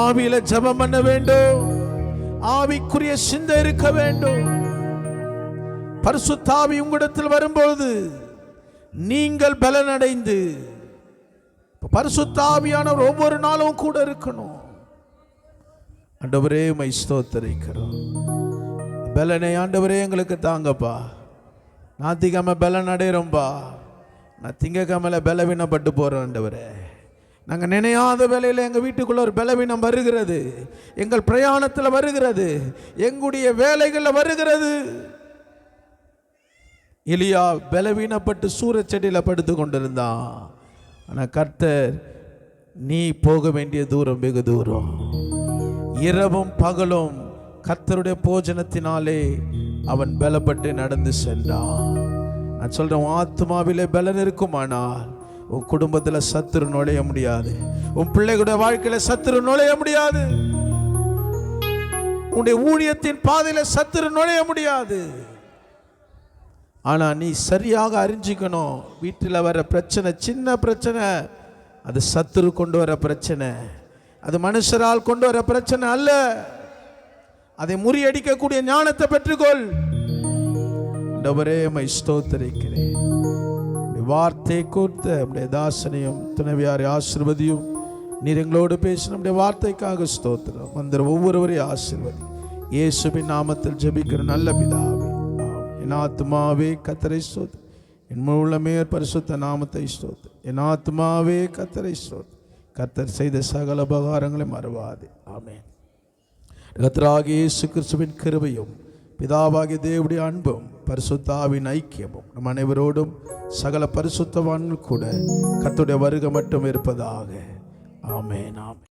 ஆவியில ஜெபம் பண்ண வேண்டும். ஆவிக்குரிய சிந்தை இருக்க வேண்டும். பரிசுத்த ஆவி உங்களிடத்தில் வரும்போது நீங்கள் பலனடைந்து, பரிசுத்த ஆவியானவர் ஒவ்வொரு நாளும் கூட இருக்கணும். ஆண்டவரே உம்மை ஸ்தோத்திரிக்கிறோம். பலனை ஆண்டவரே எங்களுக்கு தாங்கப்பா. ஞாயிற்றுக்கிழமை பலன் அடைகிறோம்பா. நான் திங்கக்கிழமையில பலவீனப்பட்டு போறோம் ஆண்டவரே. நாங்கள் நினையாத வேலையில் எங்கள் வீட்டுக்குள்ள ஒரு பலவீனம் வருகிறது, எங்கள் பிரயாணத்தில் வருகிறது, எங்களுடைய வேலைகளில் வருகிறது. எலியா பலவீனப்பட்டு சூரச்செடியில் படுத்து கொண்டிருந்தான். ஆனால் கர்த்தர், நீ போக வேண்டிய தூரம் வெகு தூரம். இரவும் பகலும் கர்த்தருடைய போஜனத்தினாலே அவன் பலப்பட்டு நடந்து சென்றான். நான் சொல்றேன், உன் ஆத்மாவிலே பலன் இருக்குமானால் உன் குடும்பத்தில் சத்துரு நுழைய முடியாது. உன் பிள்ளைகளுடைய வாழ்க்கையில சத்துரு நுழைய முடியாது. உன்னுடைய ஊழியத்தின் பாதையில சத்துரு நுழைய முடியாது. ஆனா நீ சரியாக அறிஞ்சிக்கணும், வீட்டில் வர பிரச்சனை சின்ன பிரச்சனை, அது சத்துரு கொண்டு வர பிரச்சனை, அது மனுஷரால் கொண்டு வர பிரச்சனை அல்ல. அதை முறியடிக்கக்கூடிய ஞானத்தை பெற்றுக்கொள். ஆண்டவரே உம்மை ஸ்தோத்திரிக்கிறேன். வார்த்தை கொடுத்த நம்முடைய தாசனையும் துணைவியாரை ஆசீர்வதியும். நீர் எங்களோடு பேசி நம்முடைய வார்த்தைக்காக ஸ்தோத்திரம். வந்த ஒவ்வொருவரையும் ஆசீர்வதி. இயேசுவின் நாமத்தில் ஜெபிக்கிற நல்ல பிதாவே. என் ஆத்துமாவே கர்த்தரை ஸ்தோத்திரி, என் முழு உள்ளமே பரிசுத்த நாமத்தை ஸ்தோத்திரி. என் ஆத்துமாவே கர்த்தரை ஸ்தோத்திரி. கர்த்தர் செய்த சகல உபகாரங்களை மறவாதே. ஆமென். கர்த்தராகிய இயேசு கிறிஸ்துவின் கிருபையும் பிதாவாகிய தேவனுடைய அன்பும் பரிசுத்த ஆவியின் ஐக்கியமும் நம் அனைவரோடும் சகல பரிசுத்தவான்கள் கூட கர்த்தருடைய வருகை மட்டும் இருப்பதாக. ஆமென். ஆமென்.